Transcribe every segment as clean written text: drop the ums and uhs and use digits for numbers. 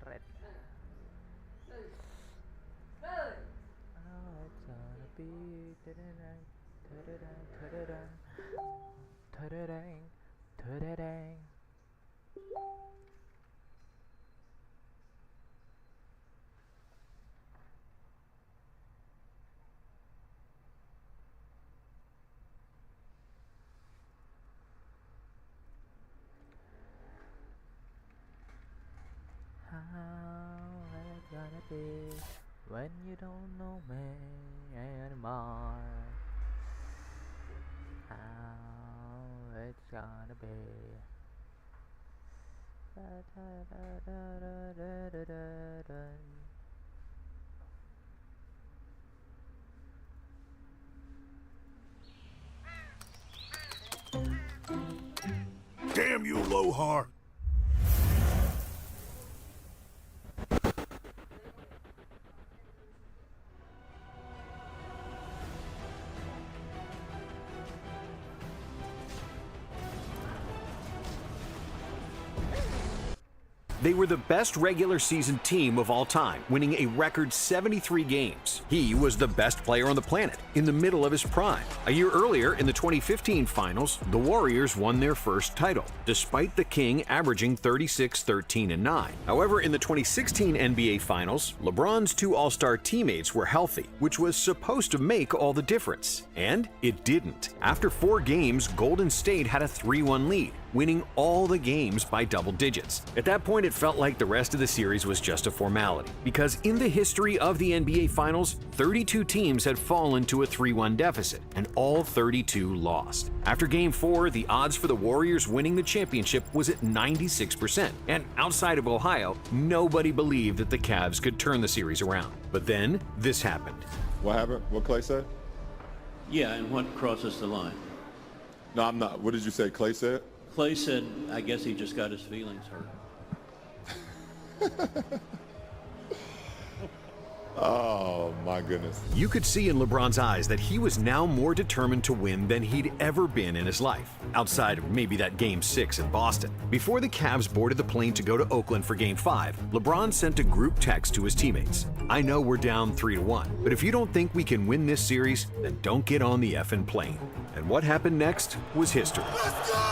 red. Oh, it's gonna be ta-da-dang, ta-da-dang, ta-da-dang, ta-da-dang. How it's gonna be when you don't know me anymore? How it's gonna be. Damn you, Lohar! They were the best regular season team of all time, winning a record 73 games. He was the best player on the planet, in the middle of his prime. A year earlier, in the 2015 finals, the Warriors won their first title, despite the King averaging 36, 13, and 9. However, in the 2016 NBA Finals, LeBron's two All-Star teammates were healthy, which was supposed to make all the difference. And it didn't. After 4 games, Golden State had a 3-1 lead, winning all the games by double digits. At that point, it felt like the rest of the series was just a formality, because in the history of the NBA Finals, 32 teams had fallen to a 3-1 deficit, and all 32 lost. After Game 4, the odds for the Warriors winning the championship was at 96%, and outside of Ohio, nobody believed that the Cavs could turn the series around. But then, this happened. What happened? What Clay said? Yeah, and what crosses the line? No, I'm not. What did you say Clay said? Clay said, I guess he just got his feelings hurt. Oh, my goodness. You could see in LeBron's eyes that he was now more determined to win than he'd ever been in his life, outside of maybe that Game 6 in Boston. Before the Cavs boarded the plane to go to Oakland for Game 5, LeBron sent a group text to his teammates. I know we're down 3-1, but if you don't think we can win this series, then don't get on the effing plane. And what happened next was history. Let's go!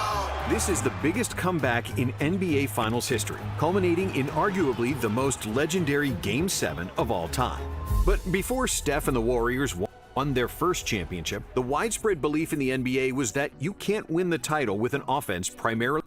This is the biggest comeback in NBA Finals history, culminating in arguably the most legendary Game 7 of all time. But before Steph and the Warriors won their first championship, the widespread belief in the NBA was that you can't win the title with an offense primarily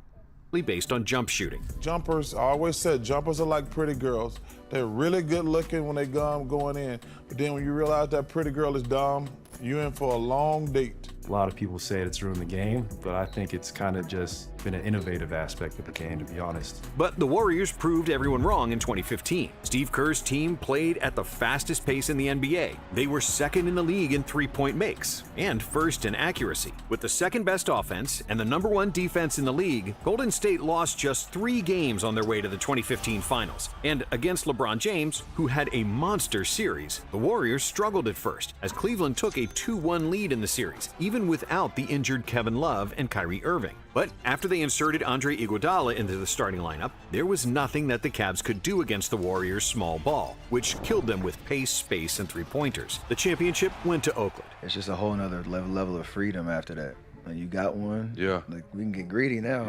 based on jump shooting. Jumpers, I always said jumpers are like pretty girls. They're really good looking when they going in, but then when you realize that pretty girl is dumb, you're in for a long date. A lot of people say it's ruined the game, but I think it's kind of just been an innovative aspect of the game, to be honest. But the Warriors proved everyone wrong in 2015. Steve Kerr's team played at the fastest pace in the NBA. They were second in the league in three-point makes and first in accuracy. With the second best offense and the number 1 defense in the league, Golden State lost just 3 games on their way to the 2015 finals. And against LeBron James, who had a monster series, the Warriors struggled at first, as Cleveland took a 2-1 lead in the series, even without the injured Kevin Love and Kyrie Irving. But after they inserted Andre Iguodala into the starting lineup, there was nothing that the Cavs could do against the Warriors' small ball, which killed them with pace, space, and three-pointers. The championship went to Oakland. It's just a whole nother level of freedom after that. When you got one, Yeah. like, we can get greedy now.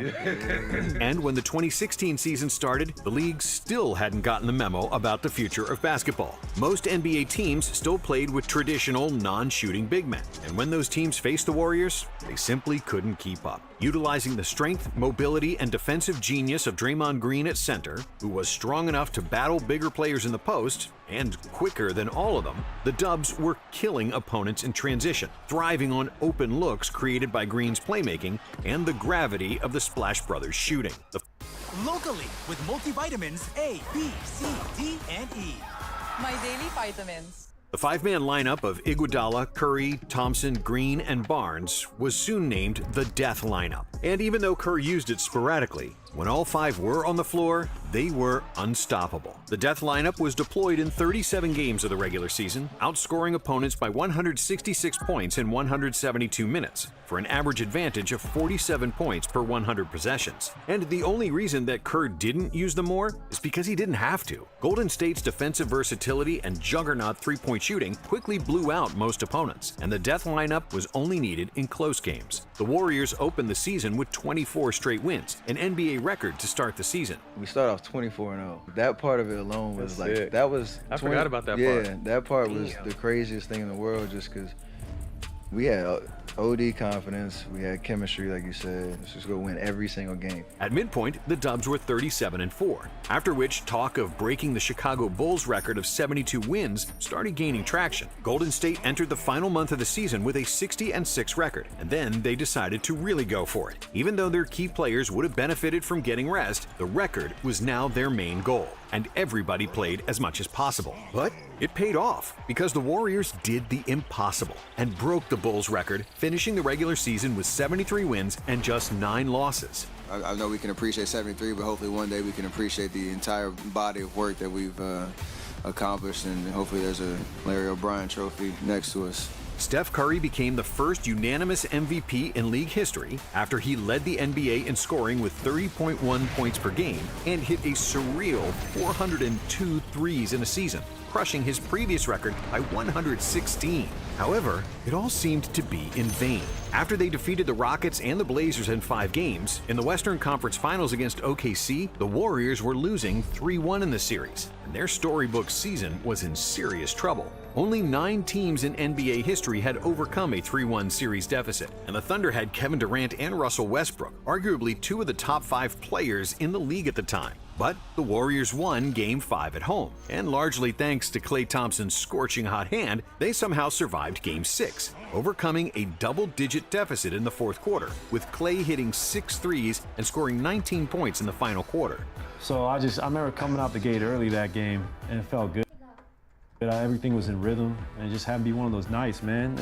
And when the 2016 season started, the league still hadn't gotten the memo about the future of basketball. Most NBA teams still played with traditional, non-shooting big men. And when those teams faced the Warriors, they simply couldn't keep up. Utilizing the strength, mobility, and defensive genius of Draymond Green at center, who was strong enough to battle bigger players in the post, and quicker than all of them, the Dubs were killing opponents in transition, thriving on open looks created by Green's playmaking and the gravity of the Splash Brothers shooting. Locally with multivitamins A, B, C, D, and E. My daily vitamins. The 5-man lineup of Iguodala, Curry, Thompson, Green, and Barnes was soon named the Death Lineup. And even though Kerr used it sporadically, when all 5 were on the floor, they were unstoppable. The death lineup was deployed in 37 games of the regular season, outscoring opponents by 166 points in 172 minutes, for an average advantage of 47 points per 100 possessions. And the only reason that Kerr didn't use them more is because he didn't have to. Golden State's defensive versatility and juggernaut three-point shooting quickly blew out most opponents, and the death lineup was only needed in close games. The Warriors opened the season with 24 straight wins, an NBA record to start the season. We start off 24-0. That part of it alone was that was. I forgot about that part. Yeah, that part was the craziest thing in the world, just because we had OD confidence, we had chemistry, like you said. Let's just go win every single game. At midpoint, the Dubs were 37-4, after which talk of breaking the Chicago Bulls record of 72 wins started gaining traction. Golden State entered the final month of the season with a 60-6 record, and then they decided to really go for it. Even though their key players would have benefited from getting rest, the record was now their main goal, and everybody played as much as possible. But it paid off, because the Warriors did the impossible and broke the Bulls record, finishing the regular season with 73 wins and just 9 losses. I know we can appreciate 73, but hopefully one day we can appreciate the entire body of work that we've accomplished, and hopefully there's a Larry O'Brien trophy next to us. Steph Curry became the first unanimous MVP in league history after he led the NBA in scoring with 30.1 points per game and hit a surreal 402 threes in a season, crushing his previous record by 116. However, it all seemed to be in vain. After they defeated the Rockets and the Blazers in 5 games, in the Western Conference Finals against OKC, the Warriors were losing 3-1 in the series, and their storybook season was in serious trouble. Only 9 teams in NBA history had overcome a 3-1 series deficit, and the Thunder had Kevin Durant and Russell Westbrook, arguably 2 of the top 5 players in the league at the time. But the Warriors won Game 5 at home, and largely thanks to Klay Thompson's scorching hot hand, they somehow survived Game 6, overcoming a double-digit deficit in the fourth quarter, with Klay hitting 6 threes and scoring 19 points in the final quarter. So I remember coming out the gate early that game, and it felt good. Everything was in rhythm, and it just happened to be one of those nights, man.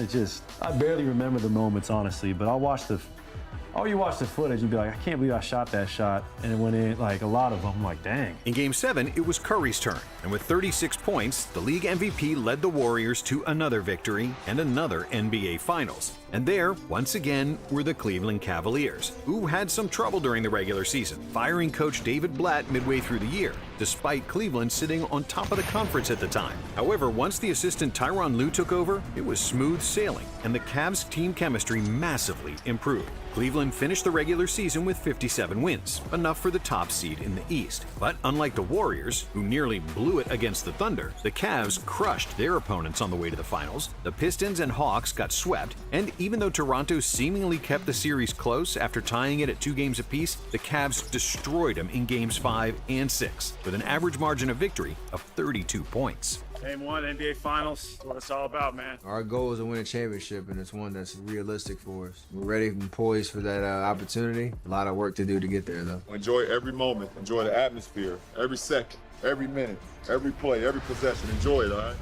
I barely remember the moments, honestly, but you watch the footage and be like, I can't believe I shot that shot, and it went in, like, a lot of them. I'm like, dang. In Game 7, it was Curry's turn, and with 36 points, the league MVP led the Warriors to another victory and another NBA Finals. And there, once again, were the Cleveland Cavaliers, who had some trouble during the regular season, firing coach David Blatt midway through the year, despite Cleveland sitting on top of the conference at the time. However, once the assistant Tyronn Lue took over, it was smooth sailing, and the Cavs' team chemistry massively improved. Cleveland finished the regular season with 57 wins, enough for the top seed in the East. But unlike the Warriors, who nearly blew it against the Thunder, the Cavs crushed their opponents on the way to the finals. The Pistons and Hawks got swept, and even though Toronto seemingly kept the series close after tying it at 2 games apiece, the Cavs destroyed them in Games 5 and 6, with an average margin of victory of 32 points. Game 1, NBA Finals, that's what it's all about, man. Our goal is to win a championship, and it's one that's realistic for us. We're ready and poised for that opportunity. A lot of work to do to get there, though. Enjoy every moment. Enjoy the atmosphere. Every second, every minute, every play, every possession. Enjoy it, all right?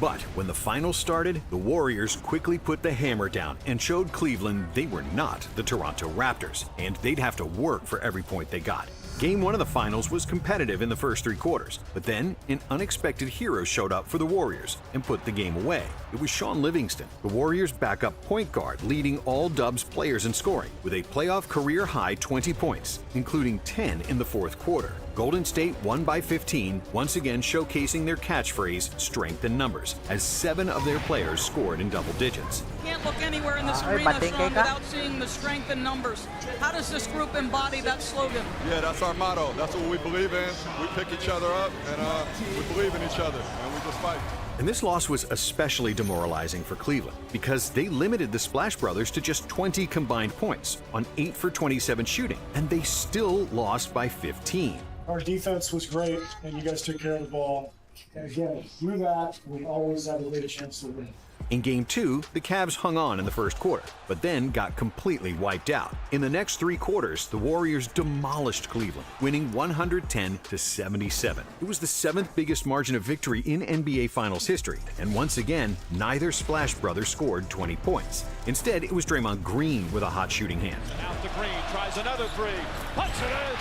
But when the finals started, the Warriors quickly put the hammer down and showed Cleveland they were not the Toronto Raptors, and they'd have to work for every point they got. Game 1 of the finals was competitive in the first 3 quarters, but then an unexpected hero showed up for the Warriors and put the game away. It was Sean Livingston, the Warriors' backup point guard, leading all Dubs players in scoring, with a playoff career-high 20 points, including 10 in the fourth quarter. Golden State won by 15, once again showcasing their catchphrase, strength in numbers, as 7 of their players scored in double digits. Can't look anywhere in this arena, Sean, without seeing the strength in numbers. How does this group embody that slogan? Yeah, that's our motto. That's what we believe in. We pick each other up, and we believe in each other, and we just fight. And this loss was especially demoralizing for Cleveland because they limited the Splash Brothers to just 20 combined points on 8 for 27 shooting, and they still lost by 15. Our defense was great, and you guys took care of the ball. And again, through that, we always have a greater chance to win. In Game 2, the Cavs hung on in the first quarter, but then got completely wiped out. In the next 3 quarters, the Warriors demolished Cleveland, winning 110-77. It was the 7th biggest margin of victory in NBA Finals history, and once again, neither Splash brother scored 20 points. Instead, it was Draymond Green with a hot shooting hand. Out to Green, tries another 3, puts it in.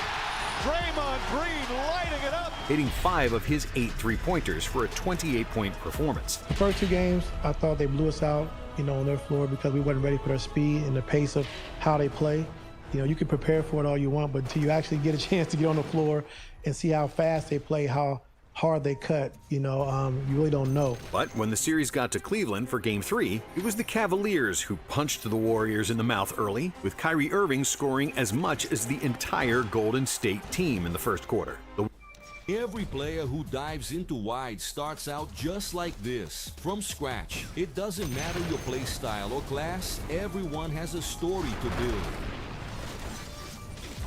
Draymond Green lighting it up. Hitting 5 of his 8 3-pointers for a 28-point performance. The first 2 games, I thought they blew us out, on their floor because we wasn't ready for their speed and the pace of how they play. You can prepare for it all you want, but until you actually get a chance to get on the floor and see how fast they play, how hard they cut, you really don't know. But when the series got to Cleveland for Game 3, it was the Cavaliers who punched the Warriors in the mouth early, with Kyrie Irving scoring as much as the entire Golden State team in the first quarter. Every player who dives into wide starts out just like this, from scratch. It doesn't matter your play style or class, everyone has a story to build.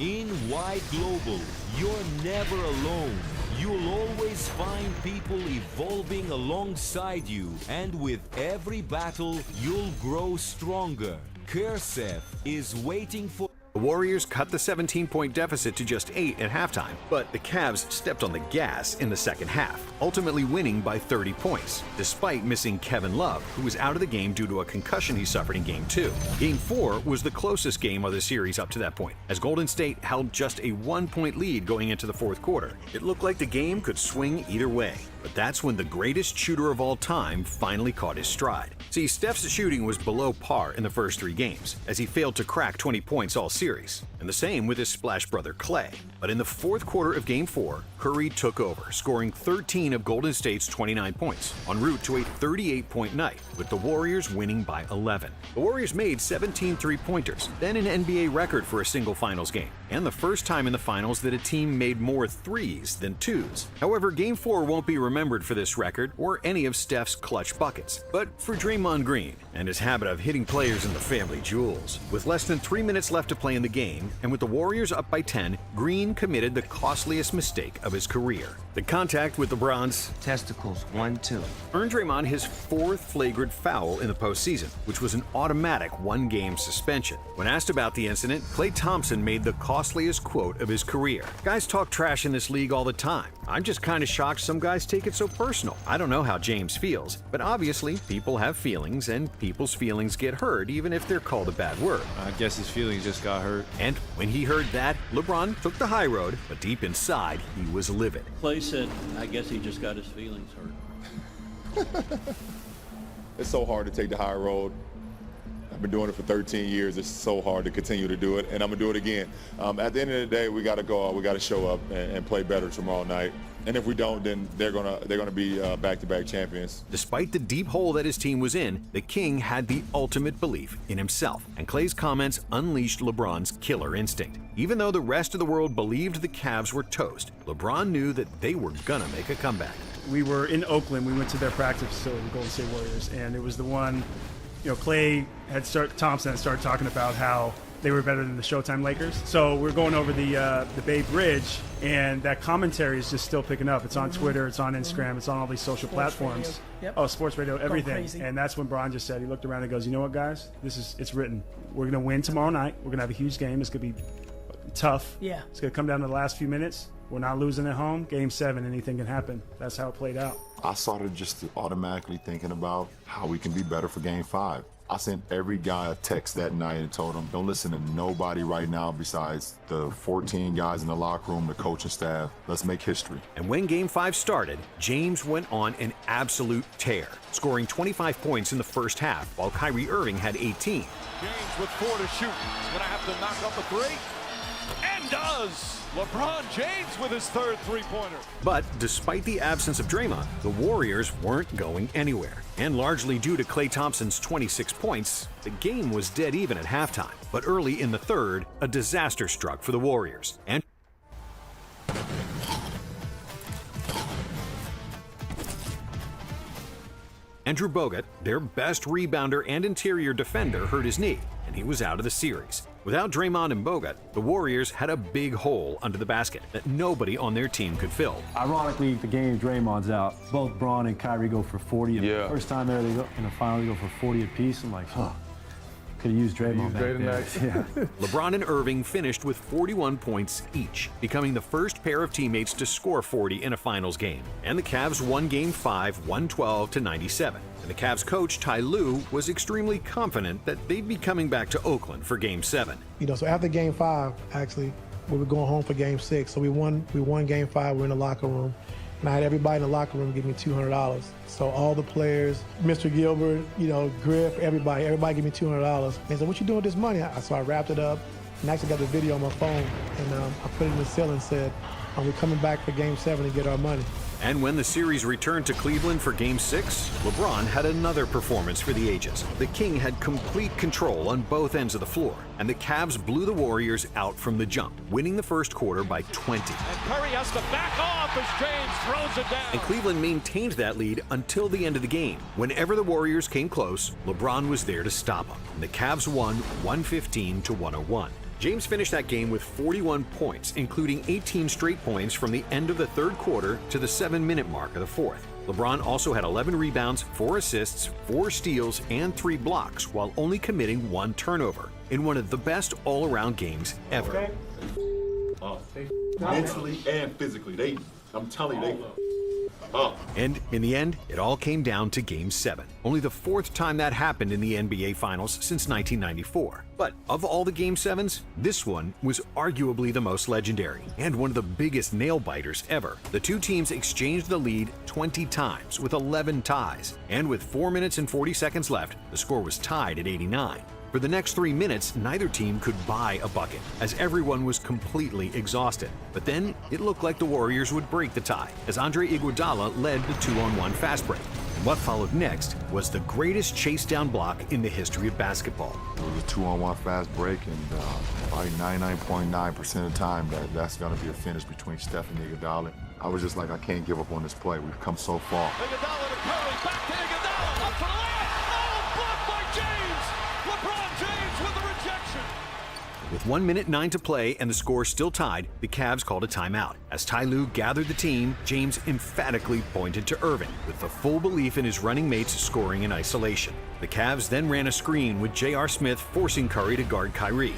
In Wide Global, you're never alone. You'll always find people evolving alongside you, and with every battle, you'll grow stronger. Kursev is waiting for... The Warriors cut the 17-point deficit to just 8 at halftime, but the Cavs stepped on the gas in the second half, ultimately winning by 30 points, despite missing Kevin Love, who was out of the game due to a concussion he suffered in Game 2. Game 4 was the closest game of the series up to that point, as Golden State held just a 1-point lead going into the fourth quarter. It looked like the game could swing either way. But that's when the greatest shooter of all time finally caught his stride. See, Steph's shooting was below par in the first 3 games, as he failed to crack 20 points all series. And the same with his splash brother Clay. But in the fourth quarter of Game 4, Curry took over, scoring 13 of Golden State's 29 points, en route to a 38-point night, with the Warriors winning by 11. The Warriors made 17 3-pointers, then an NBA record for a single finals game, and the first time in the finals that a team made more 3s than 2s. However, Game 4 won't be remembered for this record or any of Steph's clutch buckets, but for Draymond Green and his habit of hitting players in the family jewels. With less than 3 minutes left to play in the game, and with the Warriors up by 10, Green committed the costliest mistake of his career. The contact with LeBron's testicles 1-2 earned Draymond his 4th flagrant foul in the postseason, which was an automatic 1-game suspension. When asked about the incident, Klay Thompson made the costliest quote of his career. Guys talk trash in this league all the time. I'm just kind of shocked some guys take it so personal. I don't know how James feels, but obviously people have feelings, and people's feelings get hurt even if they're called a bad word. I guess his feelings just got hurt. And when he heard that, LeBron took the high road, but deep inside, he was livid. Clay said, I guess he just got his feelings hurt. It's so hard to take the high road. I've been doing it for 13 years. It's so hard to continue to do it, and I'm gonna do it again. At the end of the day, we got to go out. We got to show up and play better tomorrow night. And if we don't, then they're gonna be back-to-back champions. Despite the deep hole that his team was in, the King had the ultimate belief in himself, and Clay's comments unleashed LeBron's killer instinct. Even though the rest of the world believed the Cavs were toast, LeBron knew that they were gonna make a comeback. We were in Oakland. We went to their practice facility, the Golden State Warriors, and it was the one. Clay Thompson had started talking about how they were better than the Showtime Lakers. So we're going over the Bay Bridge, and that commentary is just still picking up. It's on Twitter, it's on Instagram, it's on all these social platforms. Yep. Oh, sports radio, everything. And that's when Bron just said, he looked around and goes, you know what, guys? It's written. We're going to win tomorrow night. We're going to have a huge game. It's going to be tough. Yeah. It's going to come down to the last few minutes. We're not losing at home. Game 7, anything can happen. That's how it played out. I started just automatically thinking about how we can be better for Game 5. I sent every guy a text that night and told them, don't listen to nobody right now besides the 14 guys in the locker room, the coaching staff. Let's make history. And when Game 5 started, James went on an absolute tear, scoring 25 points in the first half, while Kyrie Irving had 18. James with 4 to shoot. He's gonna have to knock up a 3. And does! LeBron James with his 3rd three-pointer. But despite the absence of Draymond, the Warriors weren't going anywhere. And largely due to Klay Thompson's 26 points, the game was dead even at halftime. But early in the third, a disaster struck for the Warriors. And Andrew Bogut, their best rebounder and interior defender, hurt his knee, and he was out of the series. Without Draymond and Bogut, the Warriors had a big hole under the basket that nobody on their team could fill. Ironically, the game Draymond's out, both Braun and Kyrie go for 40. Yeah. First time there, they go in the final, they go for 40 apiece. I'm like, huh. Could have used Draymond back there. Yeah. LeBron and Irving finished with 41 points each, becoming the first pair of teammates to score 40 in a finals game. And the Cavs won Game 5, 112-97. And the Cavs coach, Ty Lue, was extremely confident that they'd be coming back to Oakland for Game 7. So after Game 5, actually, we were going home for Game 6. So we won Game 5, we're in the locker room. And I had everybody in the locker room give me $200. So all the players, Mr. Gilbert, Griff, everybody gave me $200. And they said, what you doing with this money? So I wrapped it up and actually got the video on my phone. And I put it in the ceiling and said, are we coming back for Game 7 to get our money? And when the series returned to Cleveland for Game 6, LeBron had another performance for the ages. The King had complete control on both ends of the floor, and the Cavs blew the Warriors out from the jump, winning the first quarter by 20. And Curry has to back off as James throws it down. And Cleveland maintained that lead until the end of the game. Whenever the Warriors came close, LeBron was there to stop them. And the Cavs won 115-101. James finished that game with 41 points, including 18 straight points from the end of the third quarter to the 7-minute mark of the fourth. LeBron also had 11 rebounds, 4 assists, 4 steals, and 3 blocks, while only committing 1 turnover in one of the best all-around games ever. Mentally and physically, I'm telling you, And in the end, it all came down to Game 7. Only the 4th time that happened in the NBA Finals since 1994. But of all the Game 7s, this one was arguably the most legendary and one of the biggest nail-biters ever. The two teams exchanged the lead 20 times with 11 ties. And with 4 minutes and 40 seconds left, the score was tied at 89. For the next 3 minutes, neither team could buy a bucket, as everyone was completely exhausted. But then, it looked like the Warriors would break the tie, as Andre Iguodala led the 2-on-1 fast break. And what followed next was the greatest chase-down block in the history of basketball. It was a 2-on-1 fast break, and probably 99.9% of the time, that's going to be a finish between Steph and Iguodala. I was just like, I can't give up on this play. We've come so far. Iguodala to Curry, back to Iguodala, up for the layup. Oh, blocked by James. LeBron James with the rejection. With 1:09 to play and the score still tied, the Cavs called a timeout. As Ty Lue gathered the team, James emphatically pointed to Irving, with the full belief in his running mates scoring in isolation. The Cavs then ran a screen with J.R. Smith forcing Curry to guard Kyrie.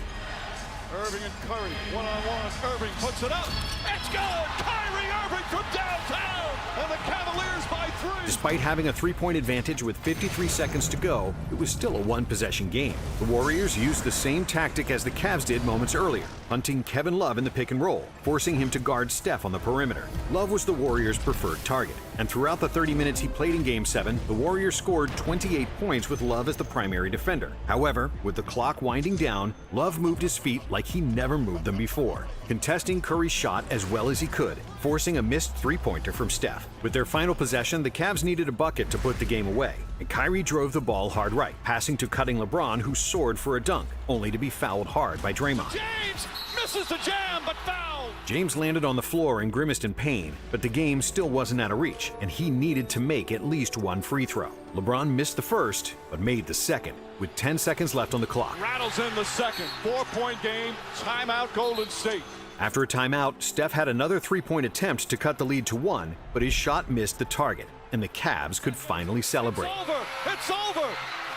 Irving and Curry, one-on-one. Irving puts it up. It's good! Kyrie Irving from downtown! And the Cavaliers by 3! Despite having a 3-point advantage with 53 seconds to go, it was still a one-possession game. The Warriors used the same tactic as the Cavs did moments earlier, hunting Kevin Love in the pick and roll, forcing him to guard Steph on the perimeter. Love was the Warriors' preferred target, and throughout the 30 minutes he played in Game 7, the Warriors scored 28 points with Love as the primary defender. However, with the clock winding down, Love moved his feet like he never moved them before, contesting Curry's shot as well as he could, forcing a missed three-pointer from Steph. With their final possession, the Cavs needed a bucket to put the game away, and Kyrie drove the ball hard right, passing to cutting LeBron, who soared for a dunk, only to be fouled hard by Draymond. James misses the jam, but fouled! James landed on the floor and grimaced in pain, but the game still wasn't out of reach, and he needed to make at least one free throw. LeBron missed the first, but made the second, with 10 seconds left on the clock. Rattles in the second. 4-point game. Timeout Golden State. After a timeout, Steph had another 3-point attempt to cut the lead to 1, but his shot missed the target, and the Cavs could finally celebrate. It's over! It's over!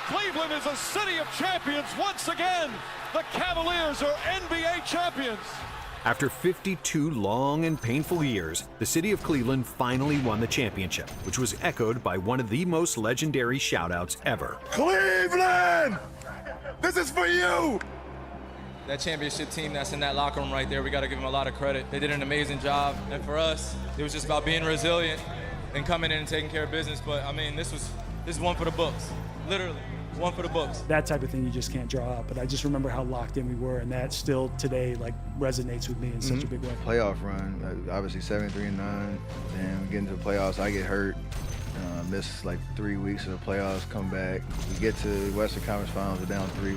Cleveland is a city of champions once again! The Cavaliers are NBA champions! After 52 long and painful years, the city of Cleveland finally won the championship, which was echoed by one of the most legendary shoutouts ever. Cleveland! This is for you! That championship team that's in that locker room right there, we got to give them a lot of credit. They did an amazing job. And for us, it was just about being resilient and coming in and taking care of business. But, I mean, this is one for the books, literally. One for the books. That type of thing you just can't draw up. But I just remember how locked in we were, and that still today resonates with me in such a big way. Playoff run, obviously 73-9, and we get into the playoffs, I get hurt. Missed like 3 weeks of the playoffs, come back. We get to the Western Conference Finals, we're down 3-1.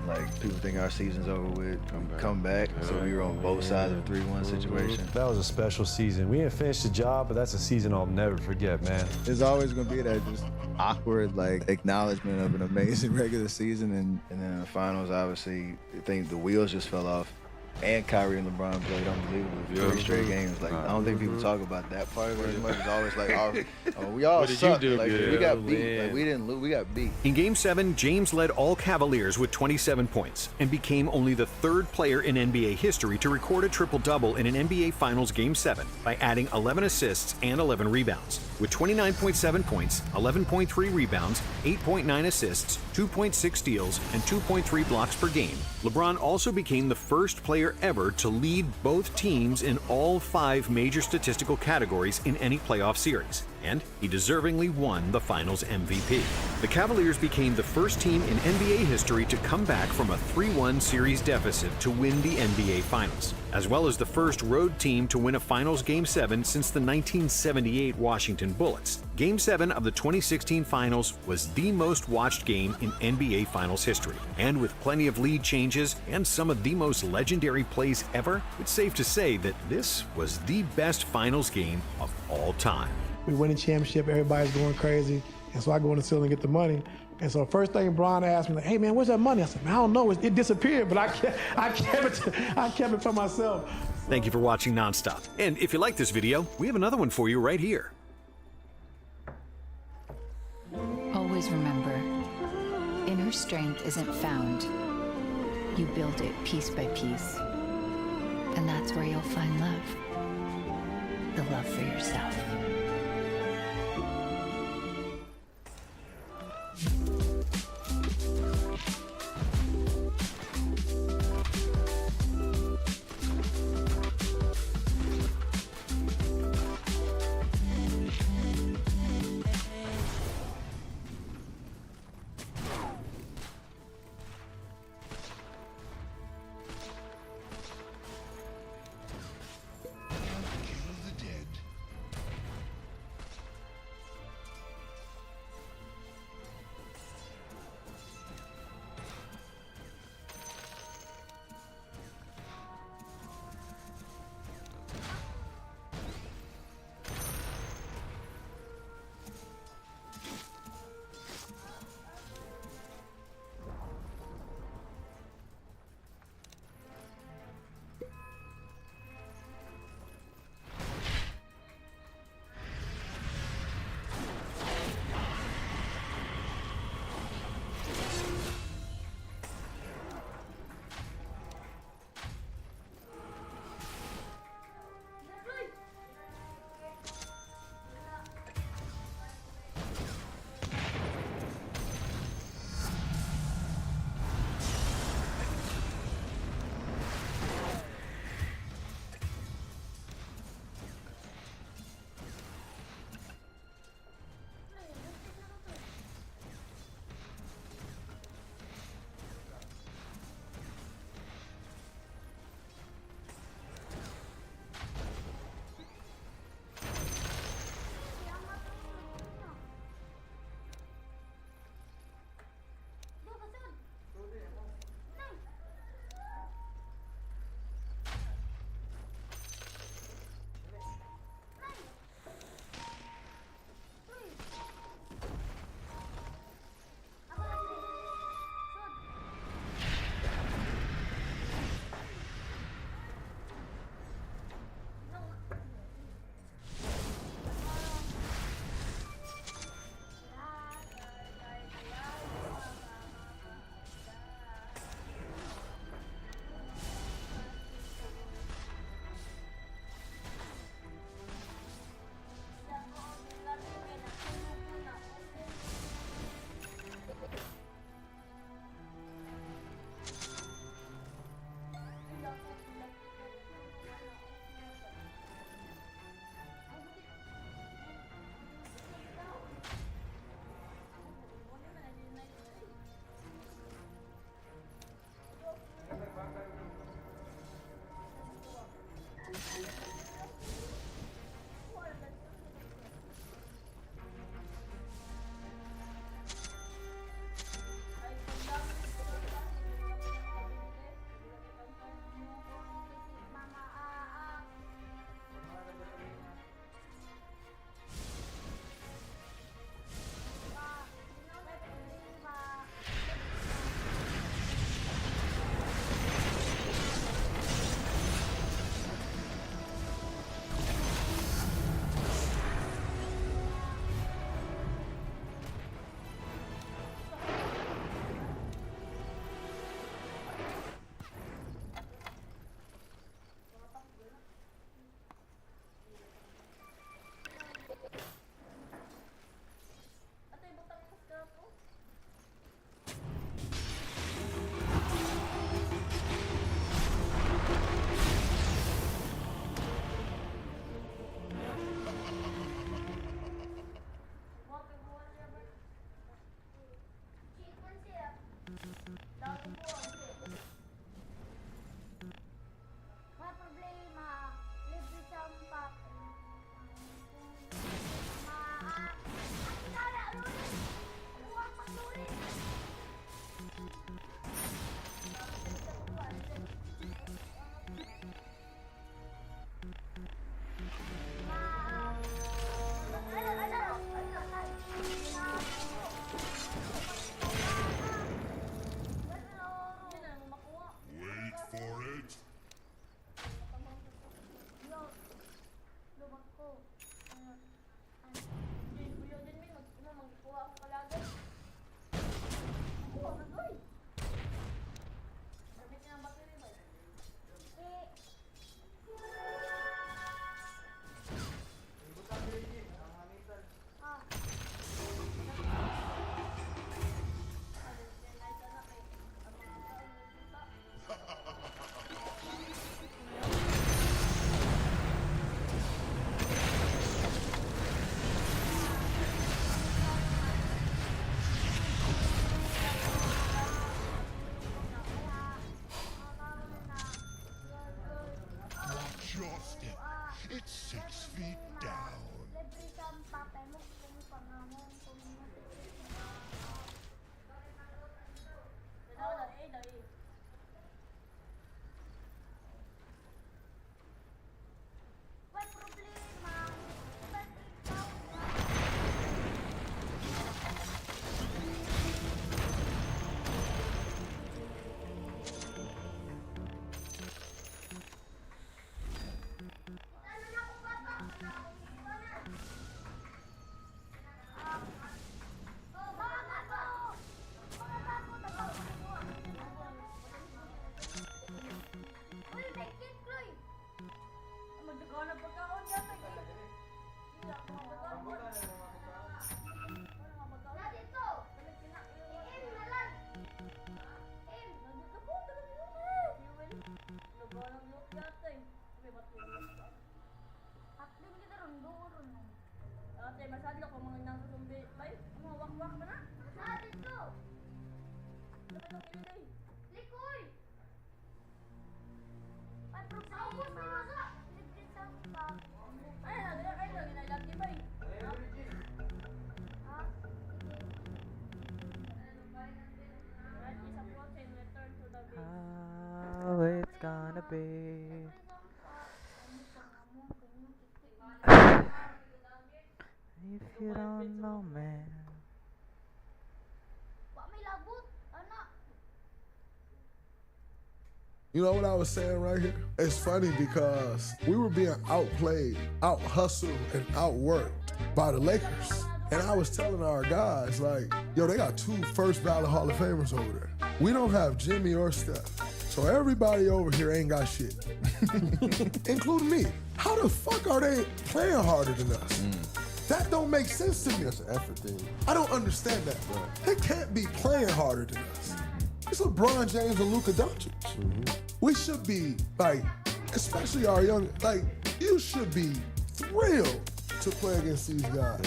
Like, people think our season's over with. Come back. So we were on both sides of a 3-1 situation. That was a special season. We didn't finish the job, but that's a season I'll never forget, man. There's always going to be that just awkward, like, acknowledgement of an amazing regular season. And then in the finals, obviously, I think the wheels just fell off. And Kyrie and LeBron played unbelievable. 3 straight games. Like, I don't think people talk about that part of it as much. It's always like, we all sucked. Like, we got beat. Like, we didn't lose. We got beat. In Game 7, James led all Cavaliers with 27 points and became only the 3rd player in NBA history to record a triple-double in an NBA Finals Game 7 by adding 11 assists and 11 rebounds. With 29.7 points, 11.3 rebounds, 8.9 assists, 2.6 steals, and 2.3 blocks per game, LeBron also became the first player ever to lead both teams in all 5 major statistical categories in any playoff series, and he deservingly won the Finals MVP. The Cavaliers became the first team in NBA history to come back from a 3-1 series deficit to win the NBA Finals, as well as the first road team to win a Finals Game 7 since the 1978 Washington Bullets. Game 7 of the 2016 Finals was the most watched game in NBA Finals history, and with plenty of lead changes and some of the most legendary plays ever, it's safe to say that this was the best Finals game of all time. We win the championship, everybody's going crazy, and so I go in the ceiling and get the money. And so first thing Brian asked me, like, "Hey man, where's that money?" I said, "Man, I don't know, it disappeared," but I kept it for myself. Thank you for watching Nonstop. And if you like this video, we have another one for you right here. Always remember, inner strength isn't found. You build it piece by piece. And that's where you'll find love. The love for yourself. Watch your step. It's 6 feet down. How it's gonna be. If you don't know, man. You know what I was saying right here? It's funny because we were being outplayed, out-hustled, and outworked by the Lakers. And I was telling our guys, like, yo, they got 2 first-ballot Hall of Famers over there. We don't have Jimmy or Steph. So everybody over here ain't got shit, including me. How the fuck are they playing harder than us? That don't make sense to me. That's an effort thing. I don't understand that. They can't be playing harder than us. It's LeBron James and Luka Doncic. We should be, like, especially our young, like, you should be thrilled to play against these guys.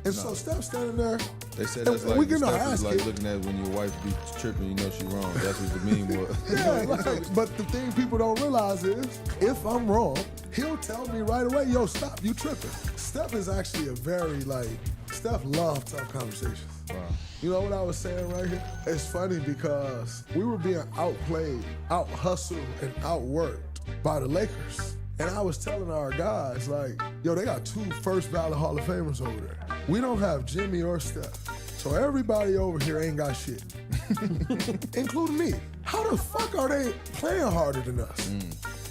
And so Steph standing there, they said that's like, we get Steph our is ass like kicked. looking at when your wife be tripping, you know she wrong. That's what the meme was. Yeah, like, but the thing people don't realize is, if I'm wrong, he'll tell me right away, yo, stop, you tripping. Steph is actually a very, like, Steph loves tough conversations. Wow. You know what I was saying right here? It's funny because we were being outplayed, out-hustled, and outworked by the Lakers. And I was telling our guys, like, yo, they got 2 first-ballot Hall of Famers over there. We don't have Jimmy or Steph. So everybody over here ain't got shit, including me. How the fuck are they playing harder than us?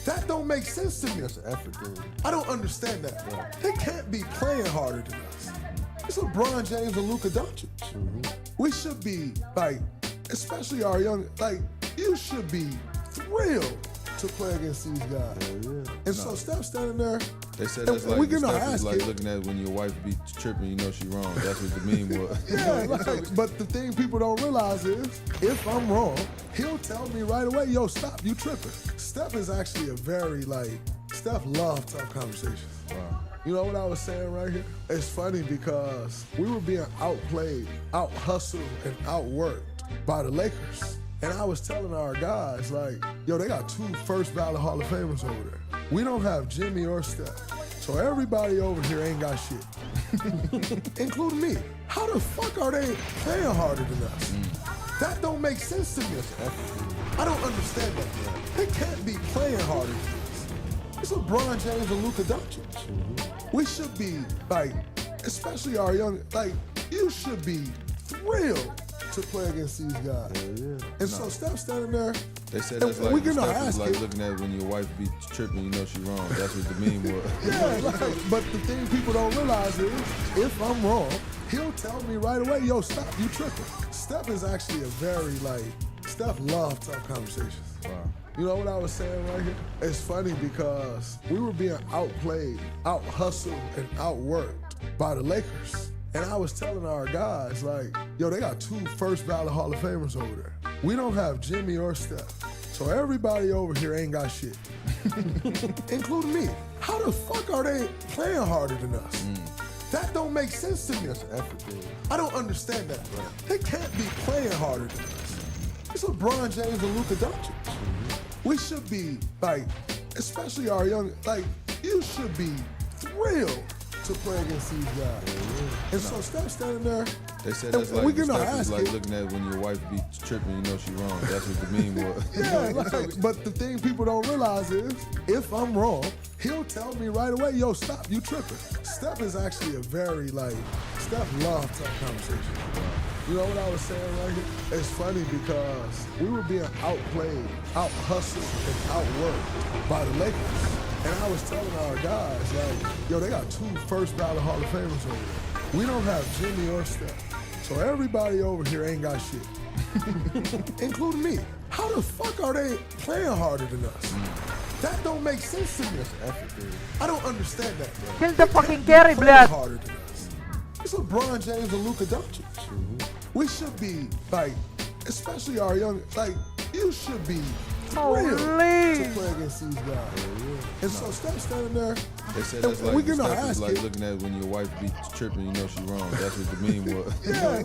That don't make sense to me. That's an effort thing. I don't understand that. They can't be playing harder than us. It's LeBron James and Luka Doncic. We should be, like, especially our young, like, you should be thrilled to play against these guys. And so Steph standing there, they said that's like, we getting our Steph ass is like kicked. looking at when your wife be tripping, you know she wrong. That's what the meme was. Yeah, like, but the thing people don't realize is, if I'm wrong, he'll tell me right away, yo, stop, you tripping. Steph is actually a very, like, Steph loves tough conversations. Wow. You know what I was saying right here? It's funny because we were being outplayed, out-hustled, and outworked by the Lakers. And I was telling our guys, like, yo, they got 2 first-ballot Hall of Famers over there. We don't have Jimmy or Steph. So everybody over here ain't got shit, including me. How the fuck are they playing harder than us? That don't make sense to me. I don't understand that. They can't be playing harder than us. It's LeBron James and Luka Doncic. We should be, like, especially our young, like, you should be thrilled to play against these guys. And so Steph standing there, They said that's like, we get our stuff ass is like kicked. looking at when your wife be tripping, you know she wrong. That's what the meme was. Yeah, but the thing people don't realize is, if I'm wrong, he'll tell me right away, yo, stop, you tripping. Steph is actually a very, Steph loves tough conversations. Wow. You know what I was saying right here? It's funny because we were being outplayed, out-hustled, and outworked by the Lakers. And I was telling our guys, yo, they got 2 first ballot Hall of Famers over there. We don't have Jimmy or Steph. So everybody over here ain't got shit, including me. How the fuck are they playing harder than us? That don't make sense to me. That's an effort, dude. I don't understand that. They can't be playing harder than us. It's LeBron James and Luka Doncic. We should be, especially our young, you should be thrilled to play against these guys. And so Steph standing there, They said that's like, we get our stuff ass is like kicked. looking at when your wife be tripping, you know she wrong. That's what the meme was. Yeah, but the thing people don't realize is, if I'm wrong, he'll tell me right away, yo, stop, you tripping. Steph is actually a very, Steph loves tough conversations. You know what I was saying right here? It's funny because we were being outplayed, out-hustled, and outworked by the Lakers. And I was telling our guys, yo, they got 2 first ballot Hall of Famers over there. We don't have Jimmy or Steph. So everybody over here ain't got shit, including me. How the fuck are they playing harder than us? That don't make sense to me. That's an effort, dude. I don't understand that, bro. Kill the fucking carry, blood. Harder than us. It's LeBron James and Luka Doncic. We should be, especially our young, you should be thrilled to play against these guys. And so Steph standing there, They said that's like, we get our stuff ass is like kicked. looking at when your wife be tripping, you know she wrong. That's what the meme was. Yeah,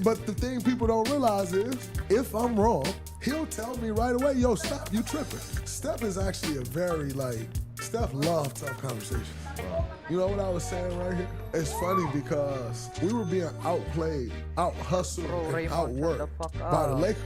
but the thing people don't realize is, if I'm wrong, he'll tell me right away, yo, stop, you tripping. Steph is actually a very, Steph loves tough conversations. You know what I was saying right here? It's funny because we were being outplayed, out-hustled, and outworked by the Lakers.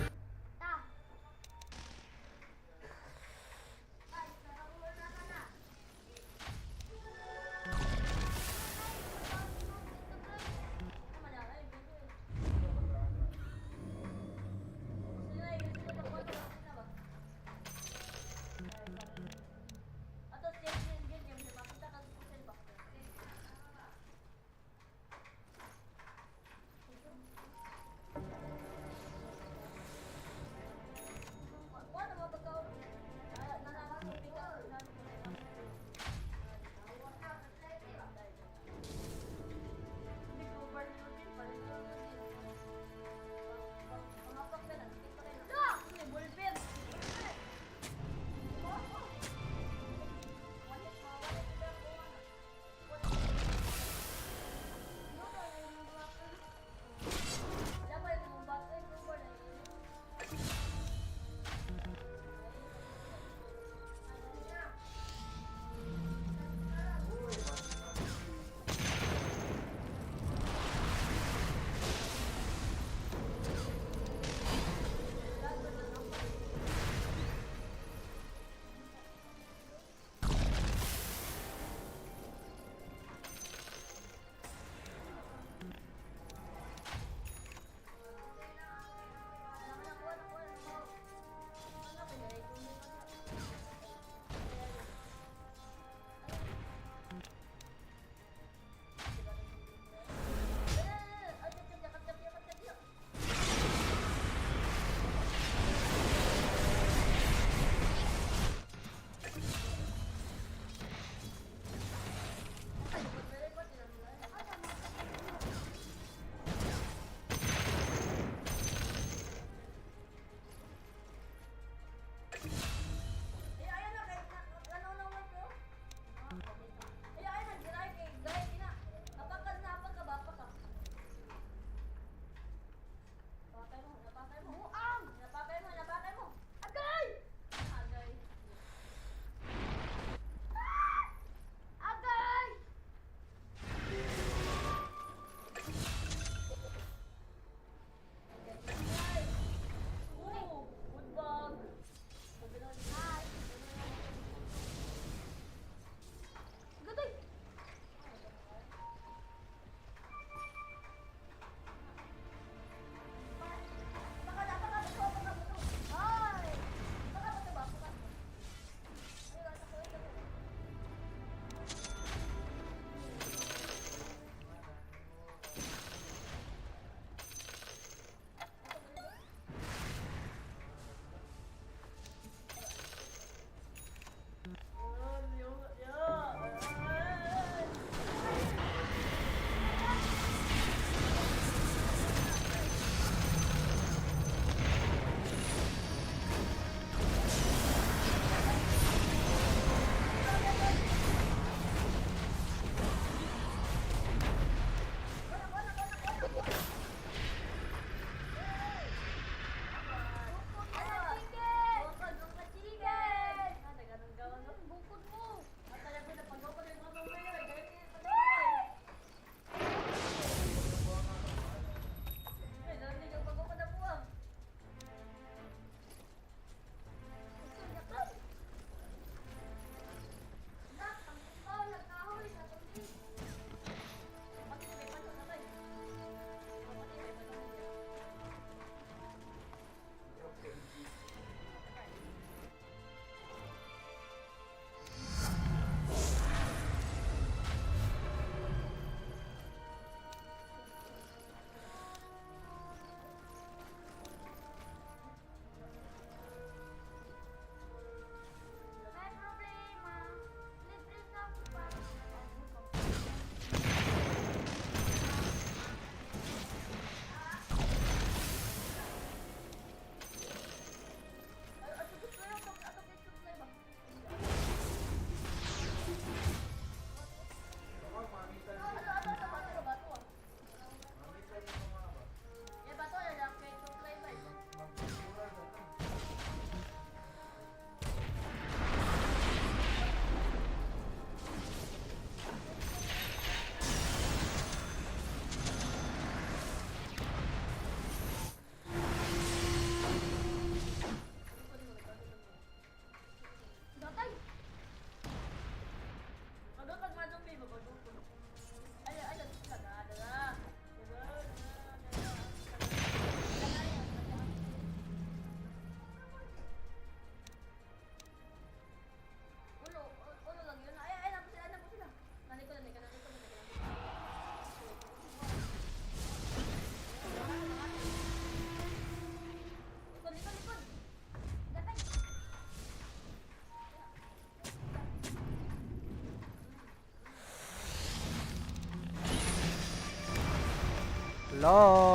Hello?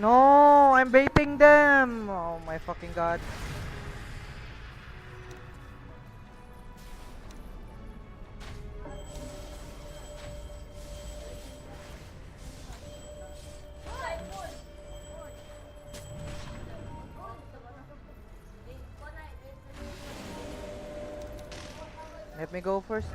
No, I'm baiting them. Oh my fucking god. Let me go first.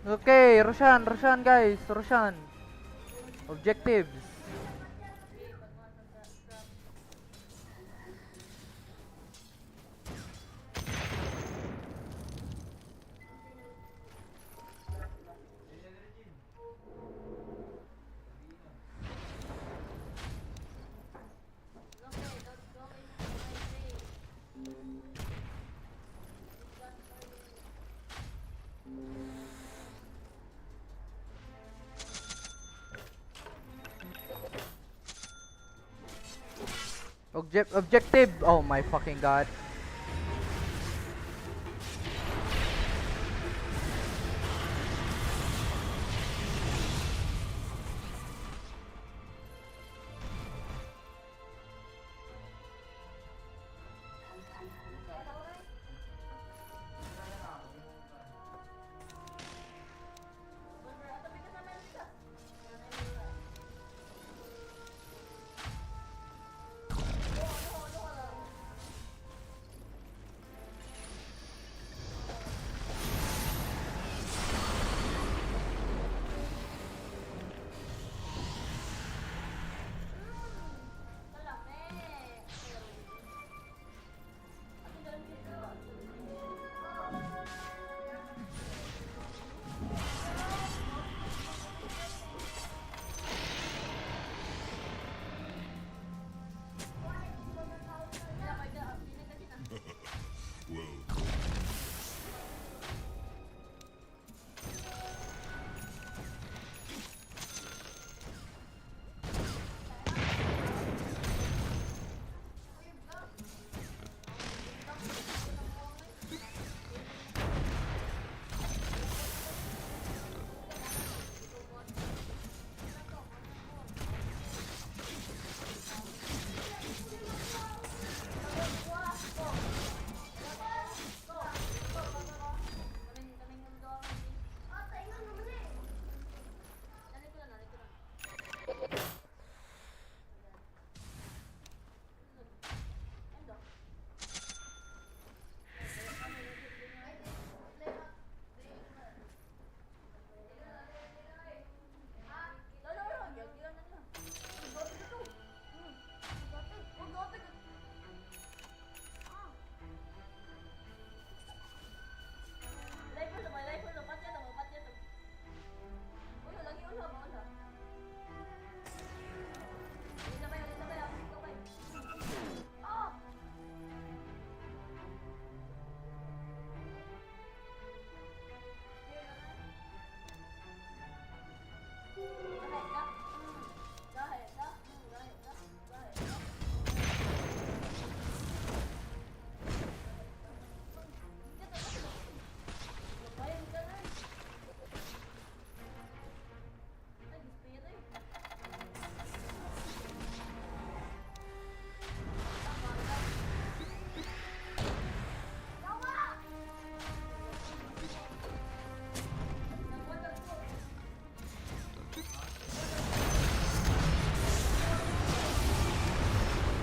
Okay, Roshan guys, Roshan. Objectives. Objective. Oh my fucking god.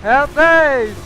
Help guys!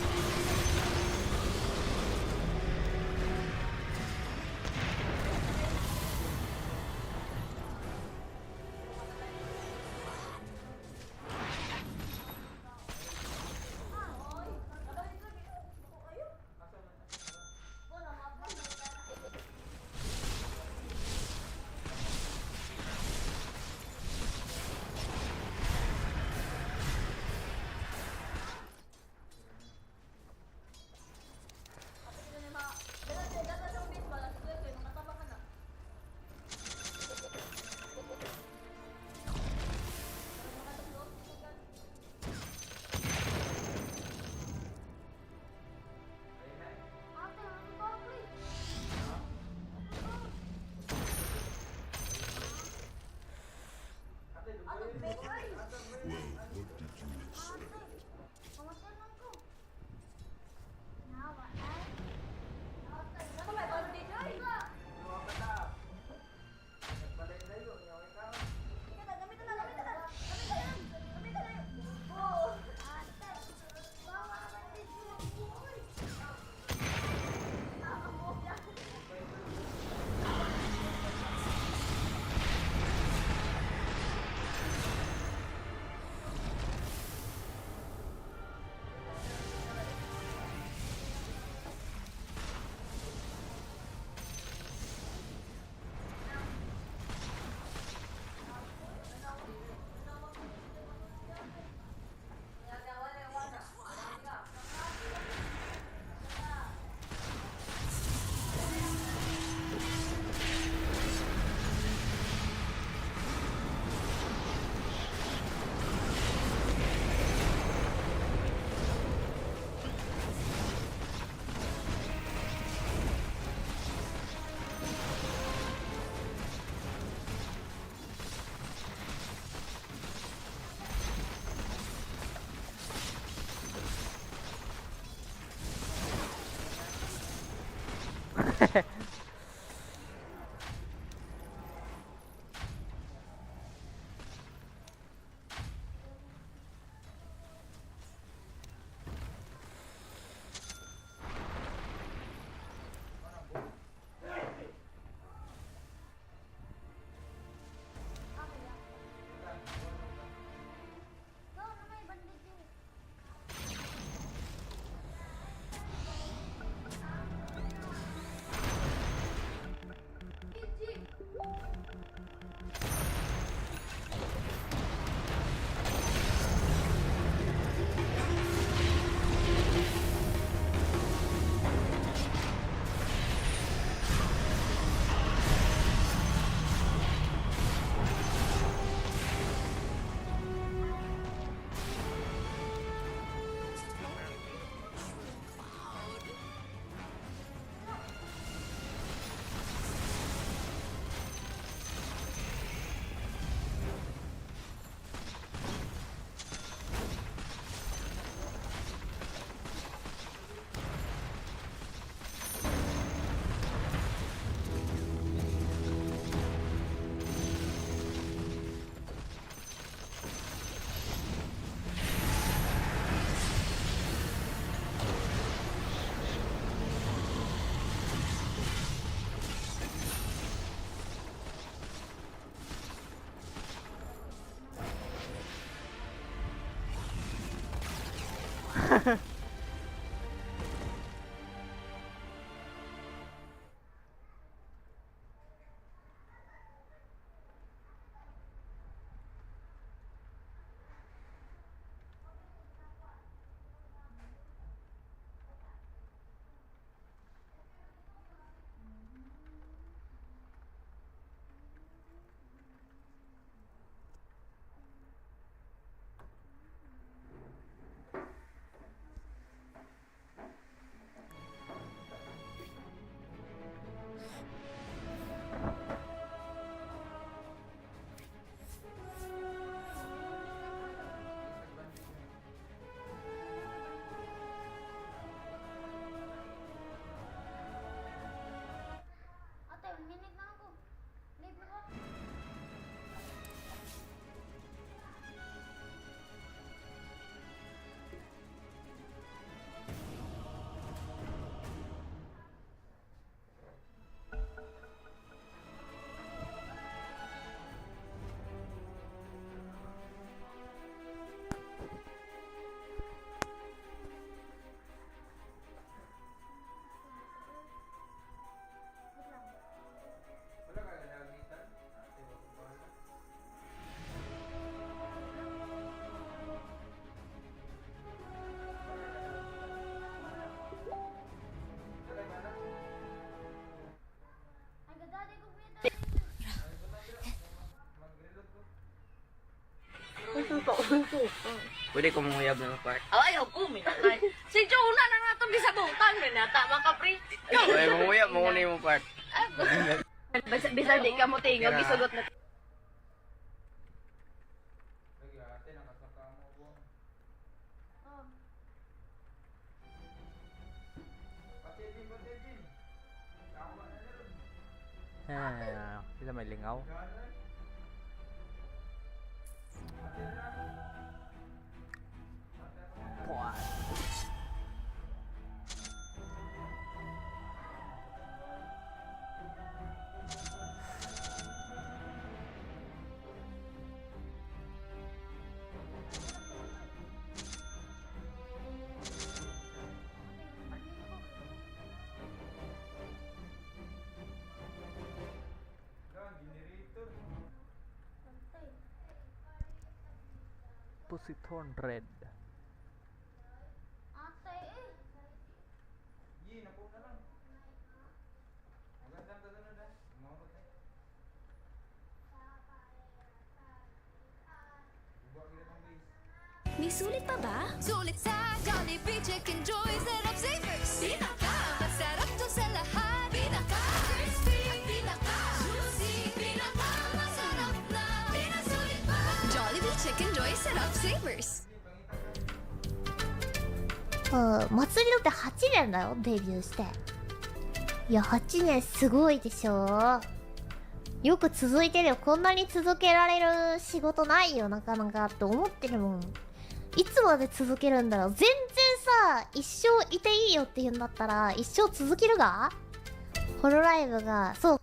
Pwede ko manguyab na part. Ayaw ko, minatay. Si Jonah na nga itong gisabutan. Minata, mga pre. Ay, manguyab, manguni mo part. Bisa di ka mo tingog, isugot na. Kita may lingaw. Pussythorn Red. May sulit pa ba? Sulit sa Jollibee Chicken Joy Sarap Savers! Pinaka! Masarap to sa lahat! Pinaka! Crispy! At pinaka! Juicy! Pinaka! Masarap na! Pinasulit pa! Jollibee Chicken Joy Sarap Savers! 祭りだって8年だよデビューしていや、8年すごいでしょ。よく続いてるよ。こんなに続けられる仕事ないよ、なかなかって思ってるもん。いつまで続けるんだろう。全然さ、一生いていいよって言うんだったら、一生続けるがホロライブが、そう。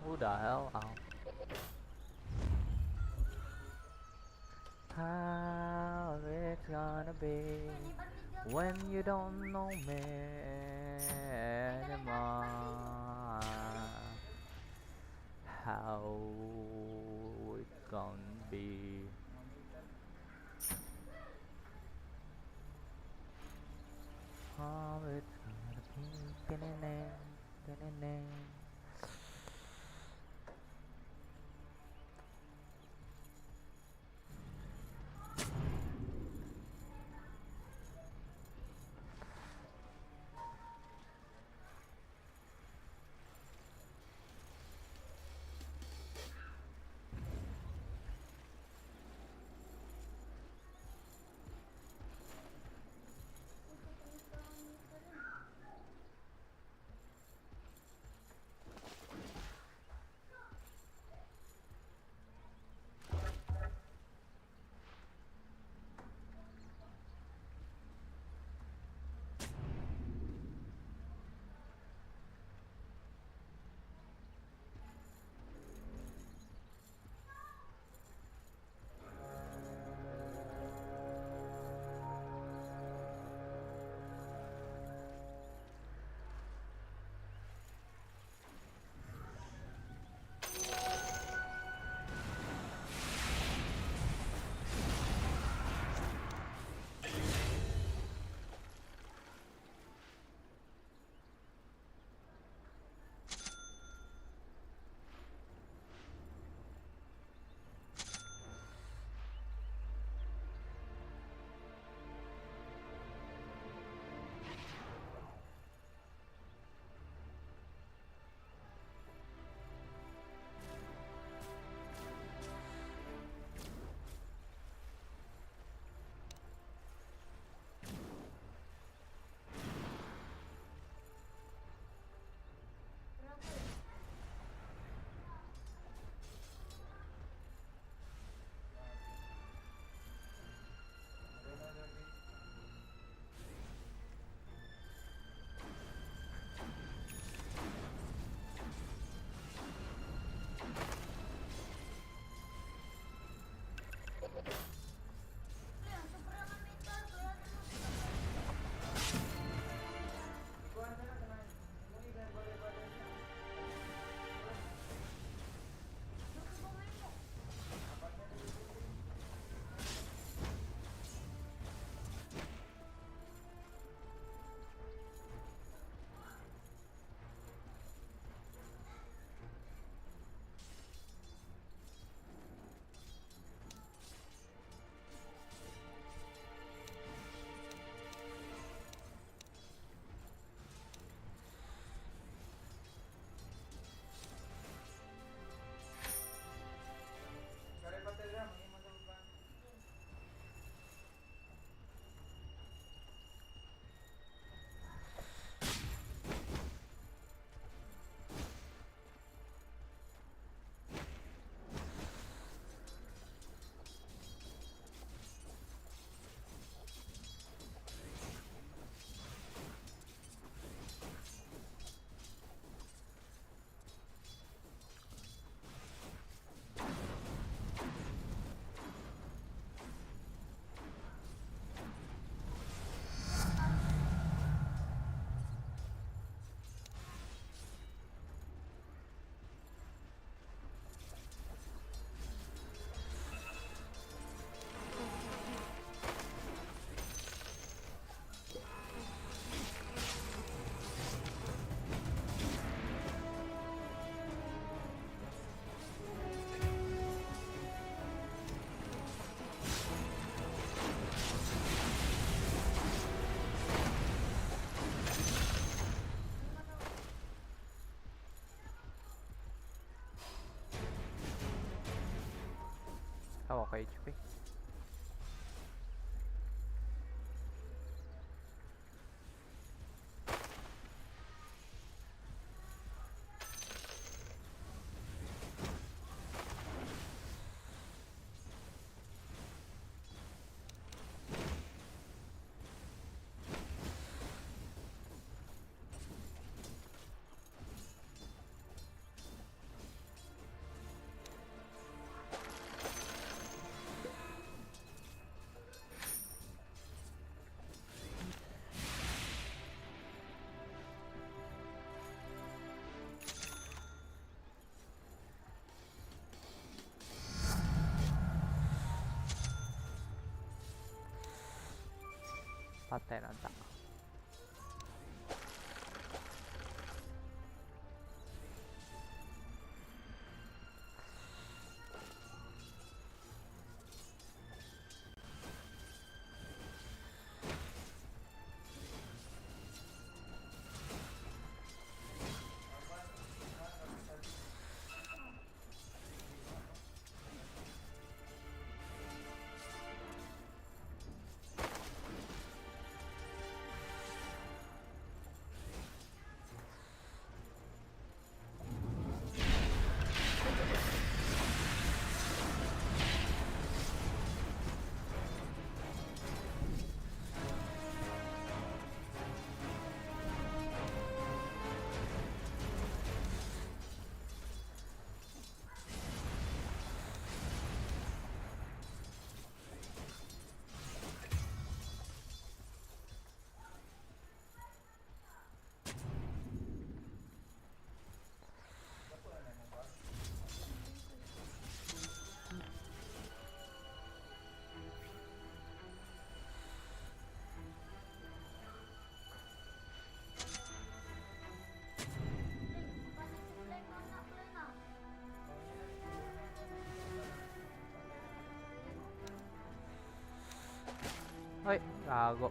Who the hell? How it's gonna be when you don't know me anymore. How it's gonna be. How it's gonna be. Hawak ka HP. Patayなんだ。Ay, gago.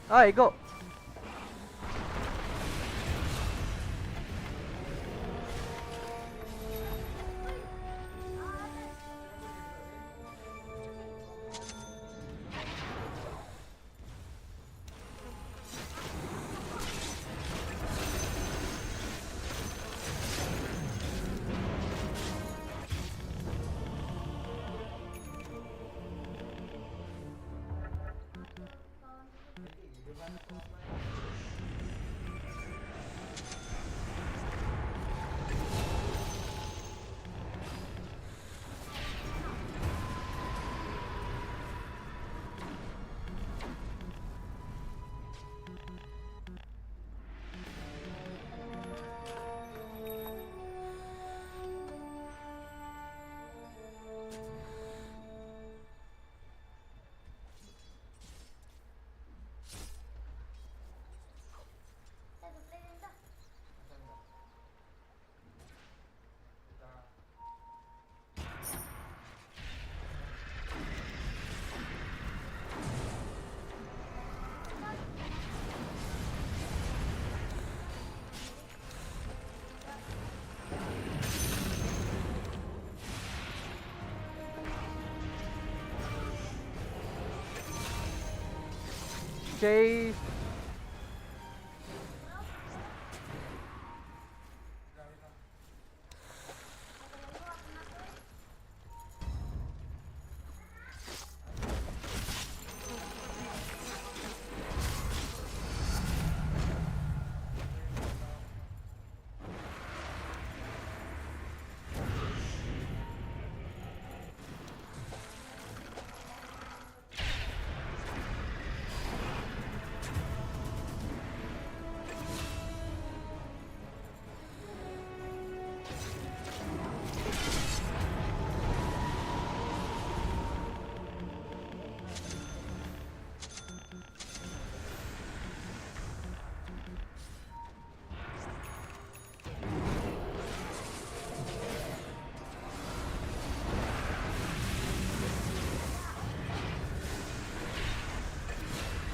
Alright, go. Chase.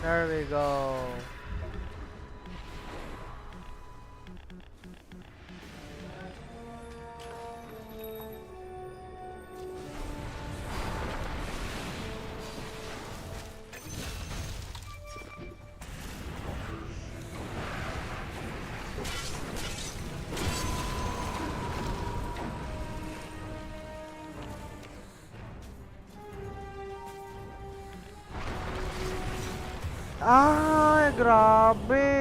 There we go. Ay, grabe.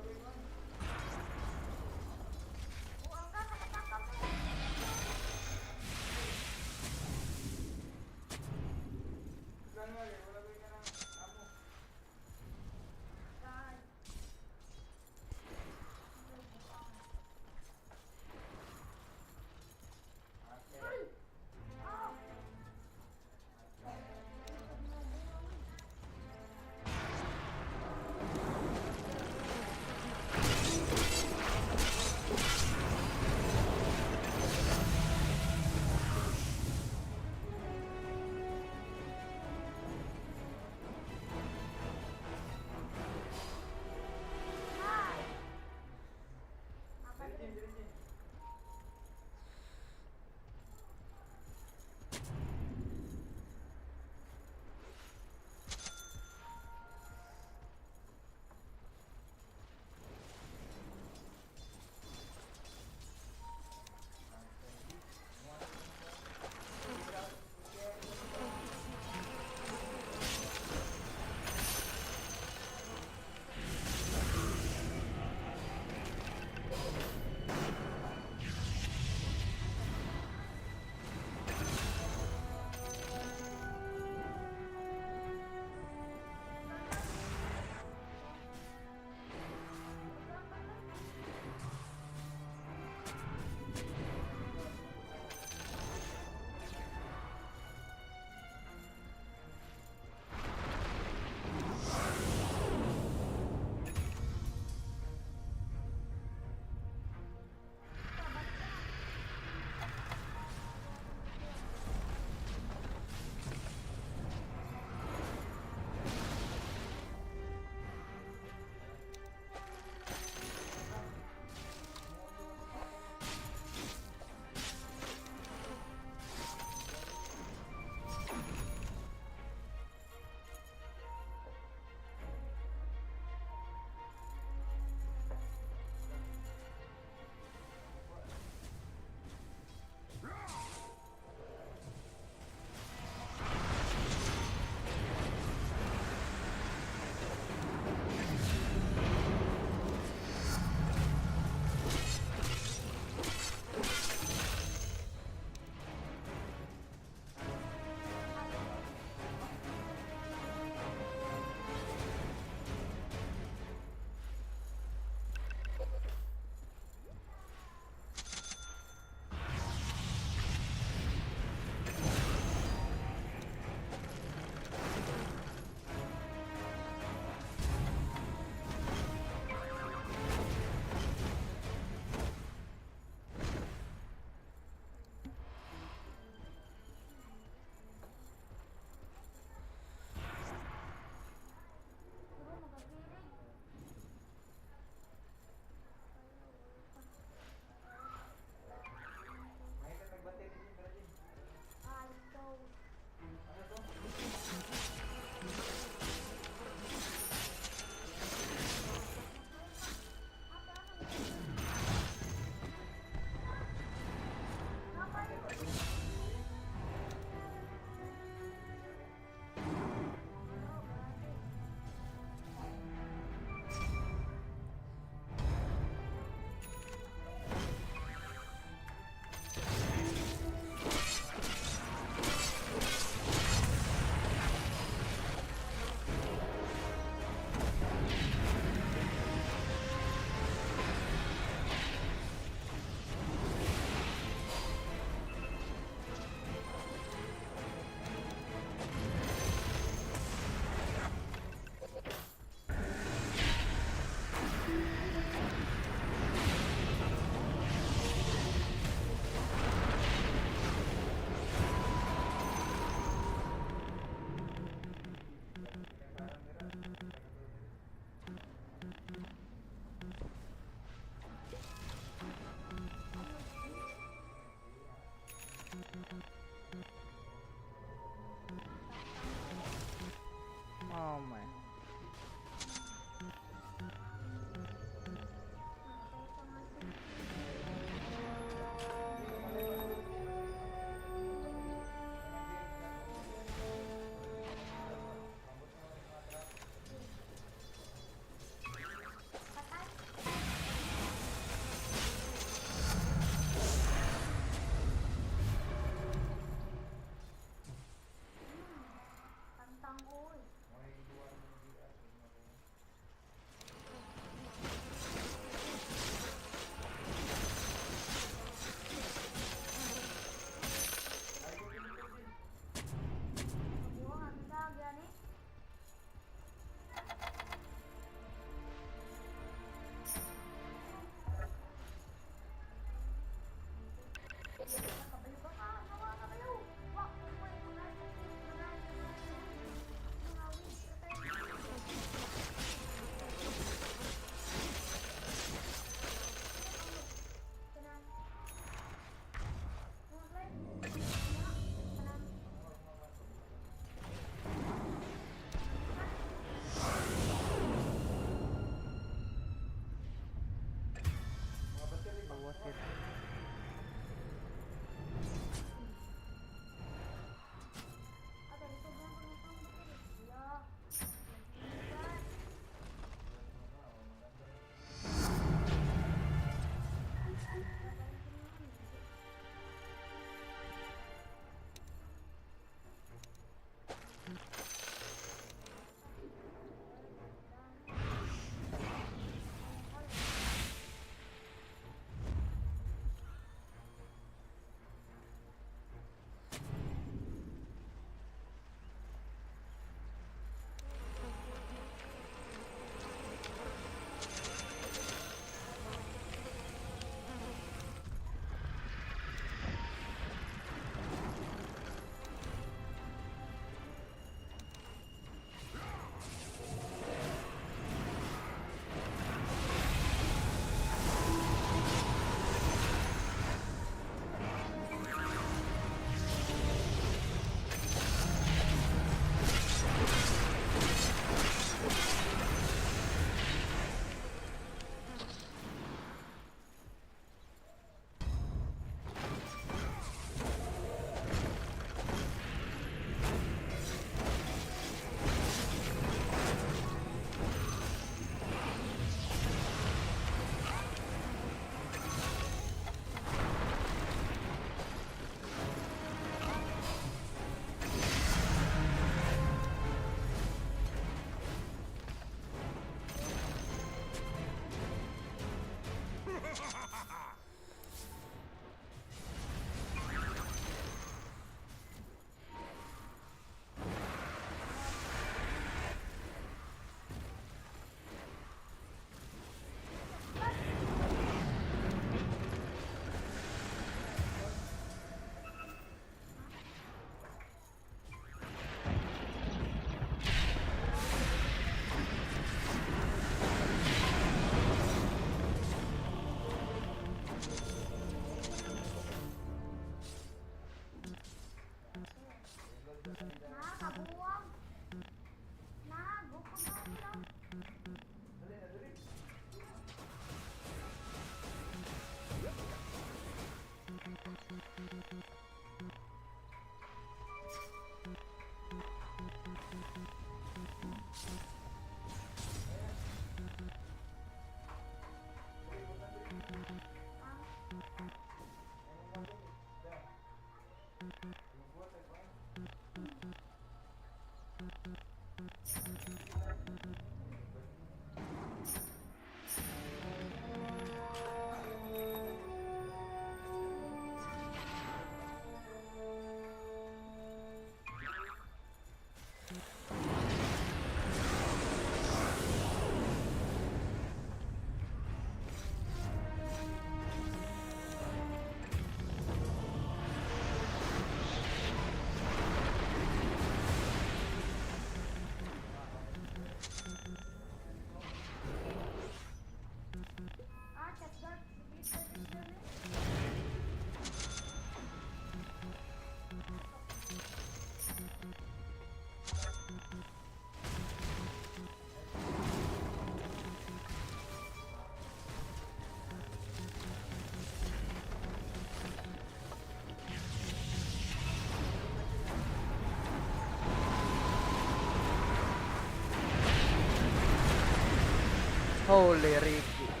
Holy Ricky.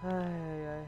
Ay, ay, ay.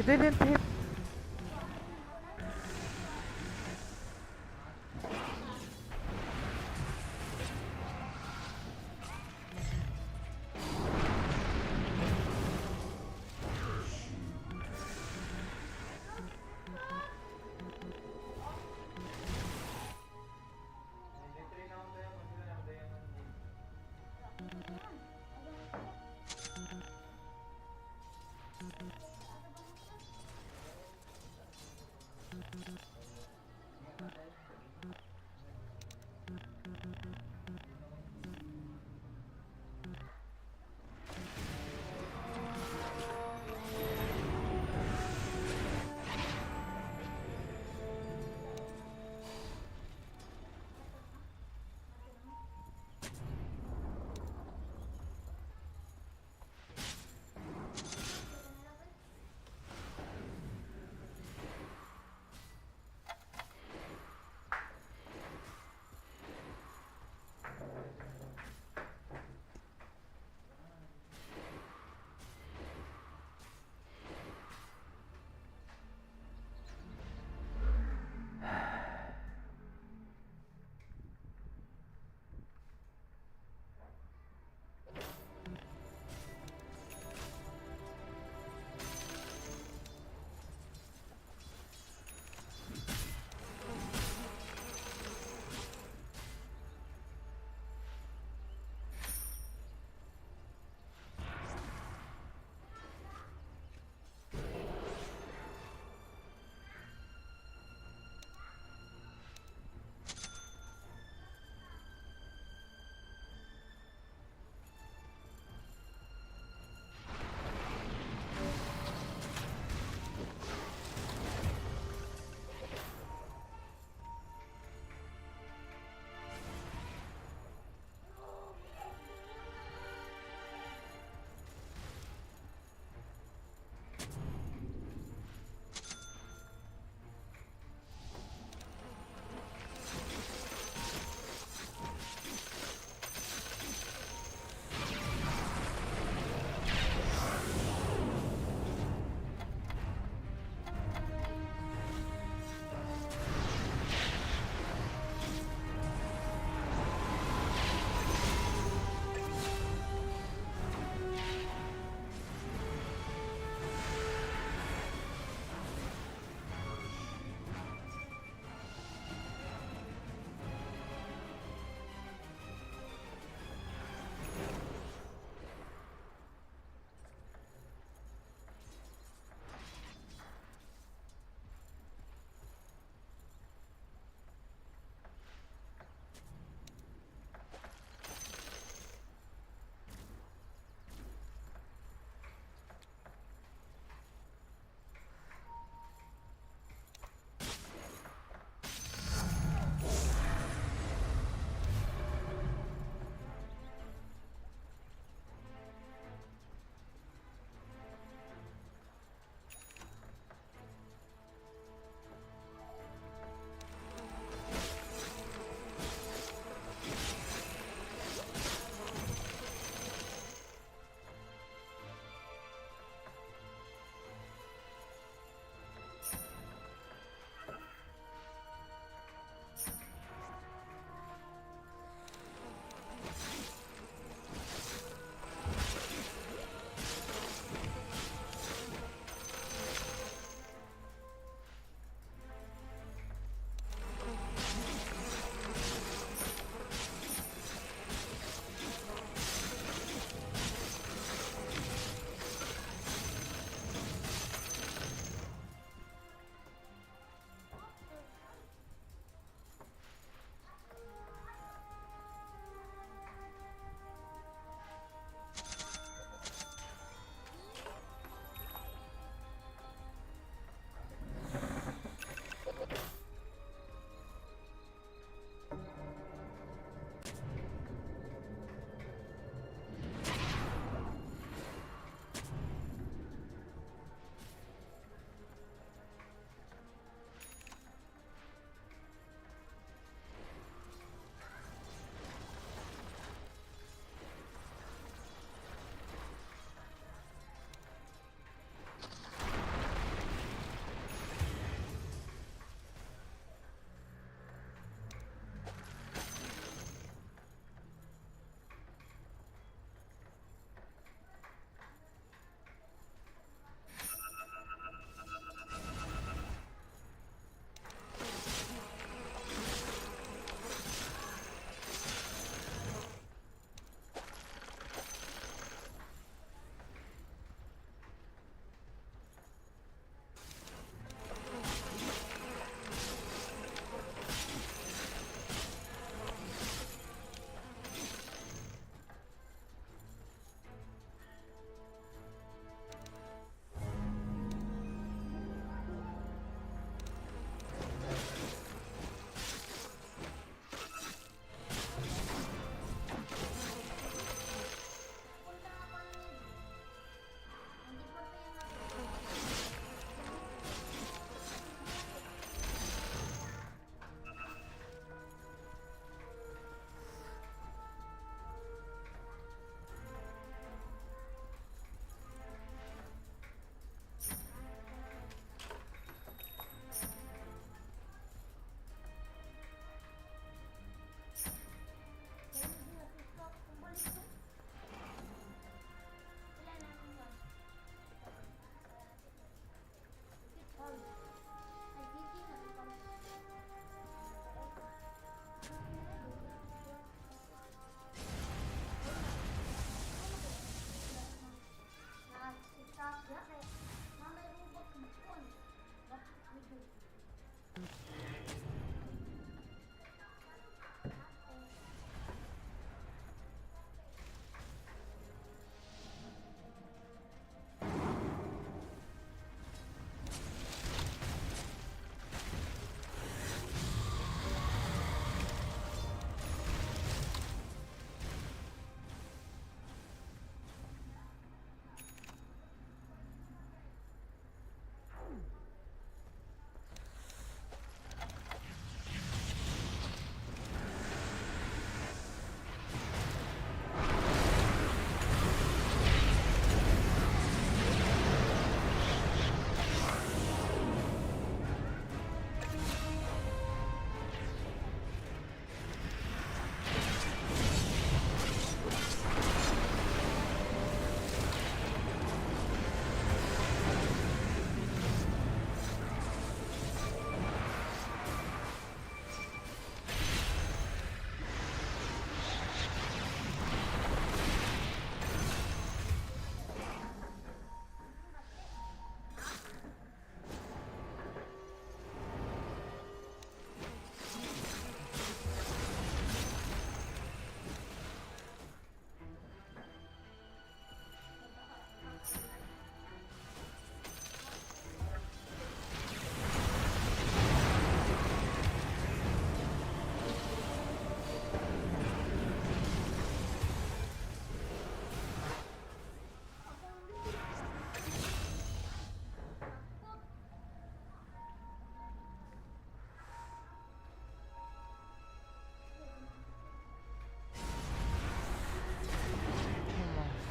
didn't hit.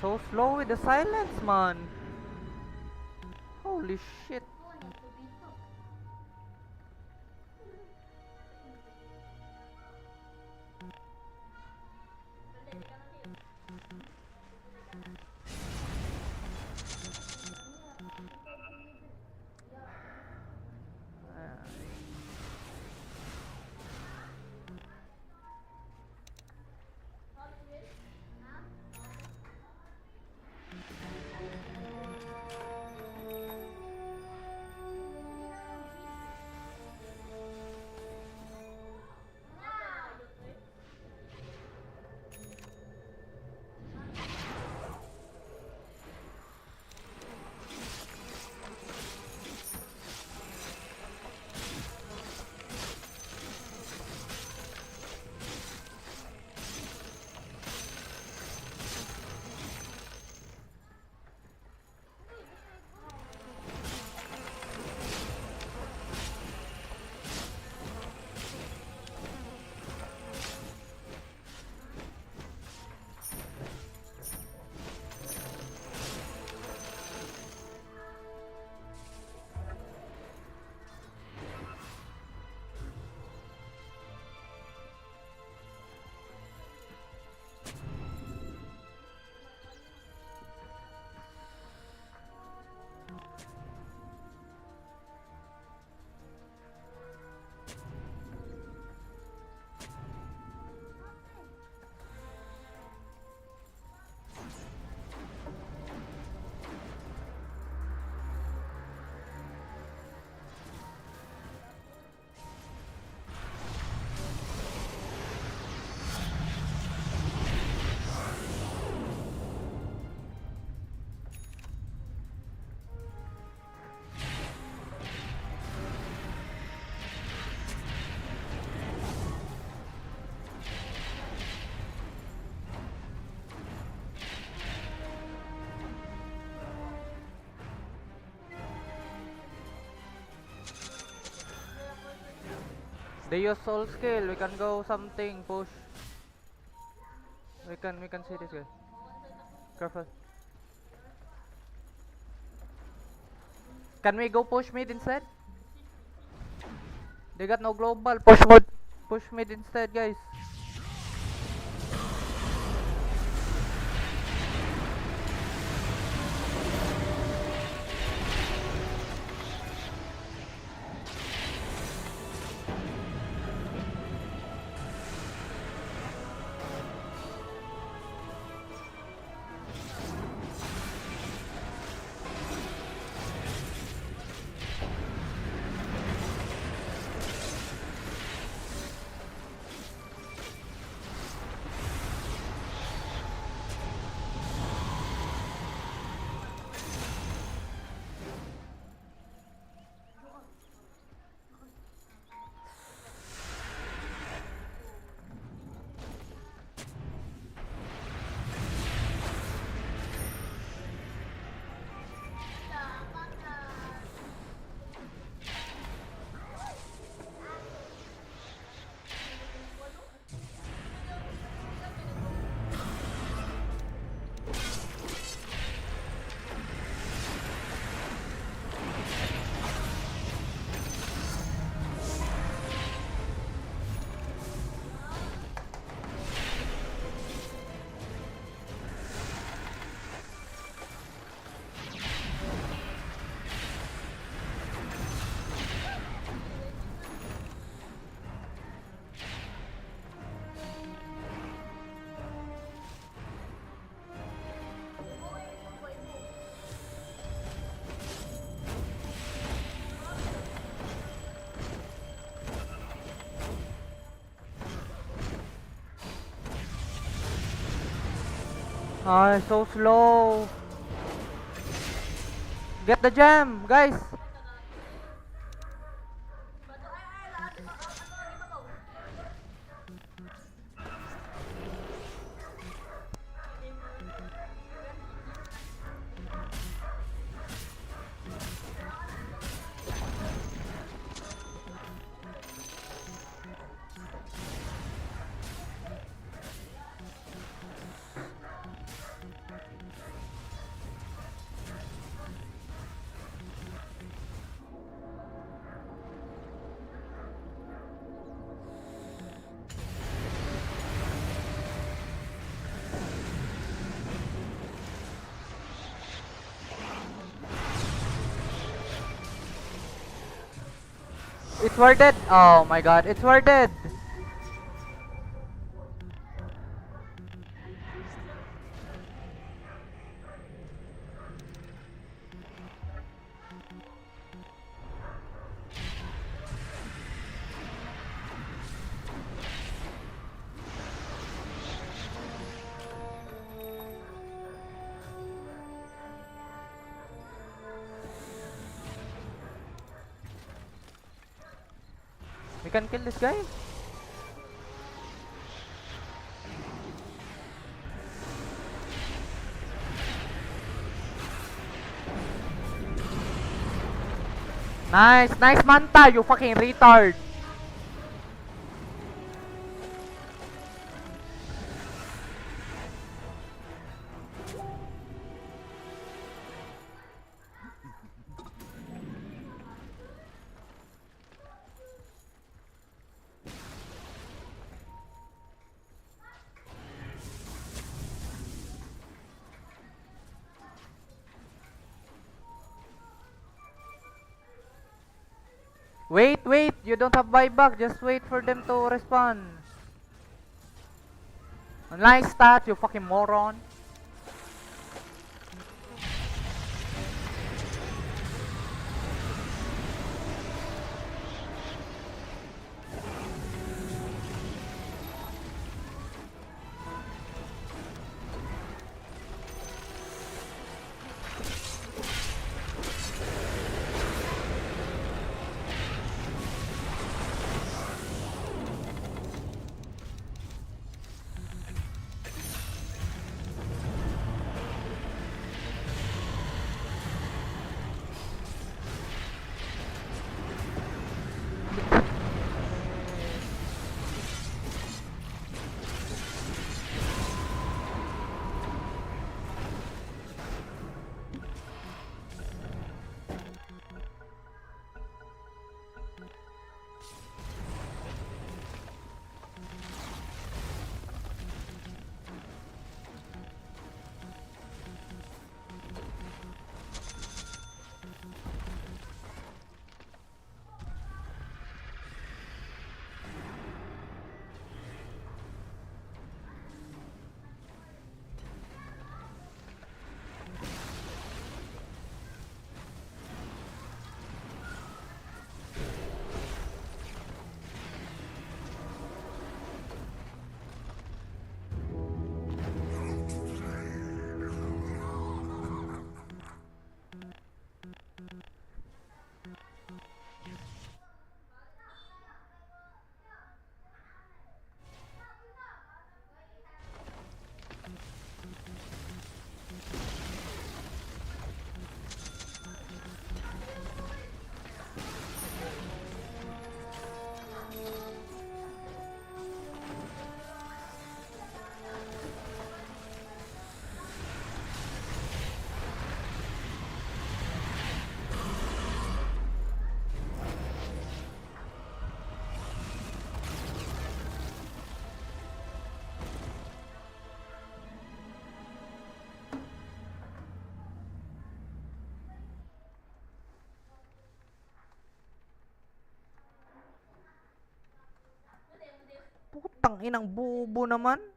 so slow with the silence, man. Holy shit. They use soul skill. We can go something push. We can see this guy. Careful. Can we go push mid instead? They got no global. Push mid instead, guys. Ah, so slow. Get the gem, guys. It's worth it. Oh my god, it's worth it. We can kill this guy. Nice, nice Manta, you fucking retard. Wait, you don't have buyback, just wait for them to respawn. Nice stat, you fucking moron. Putang inang bubo naman.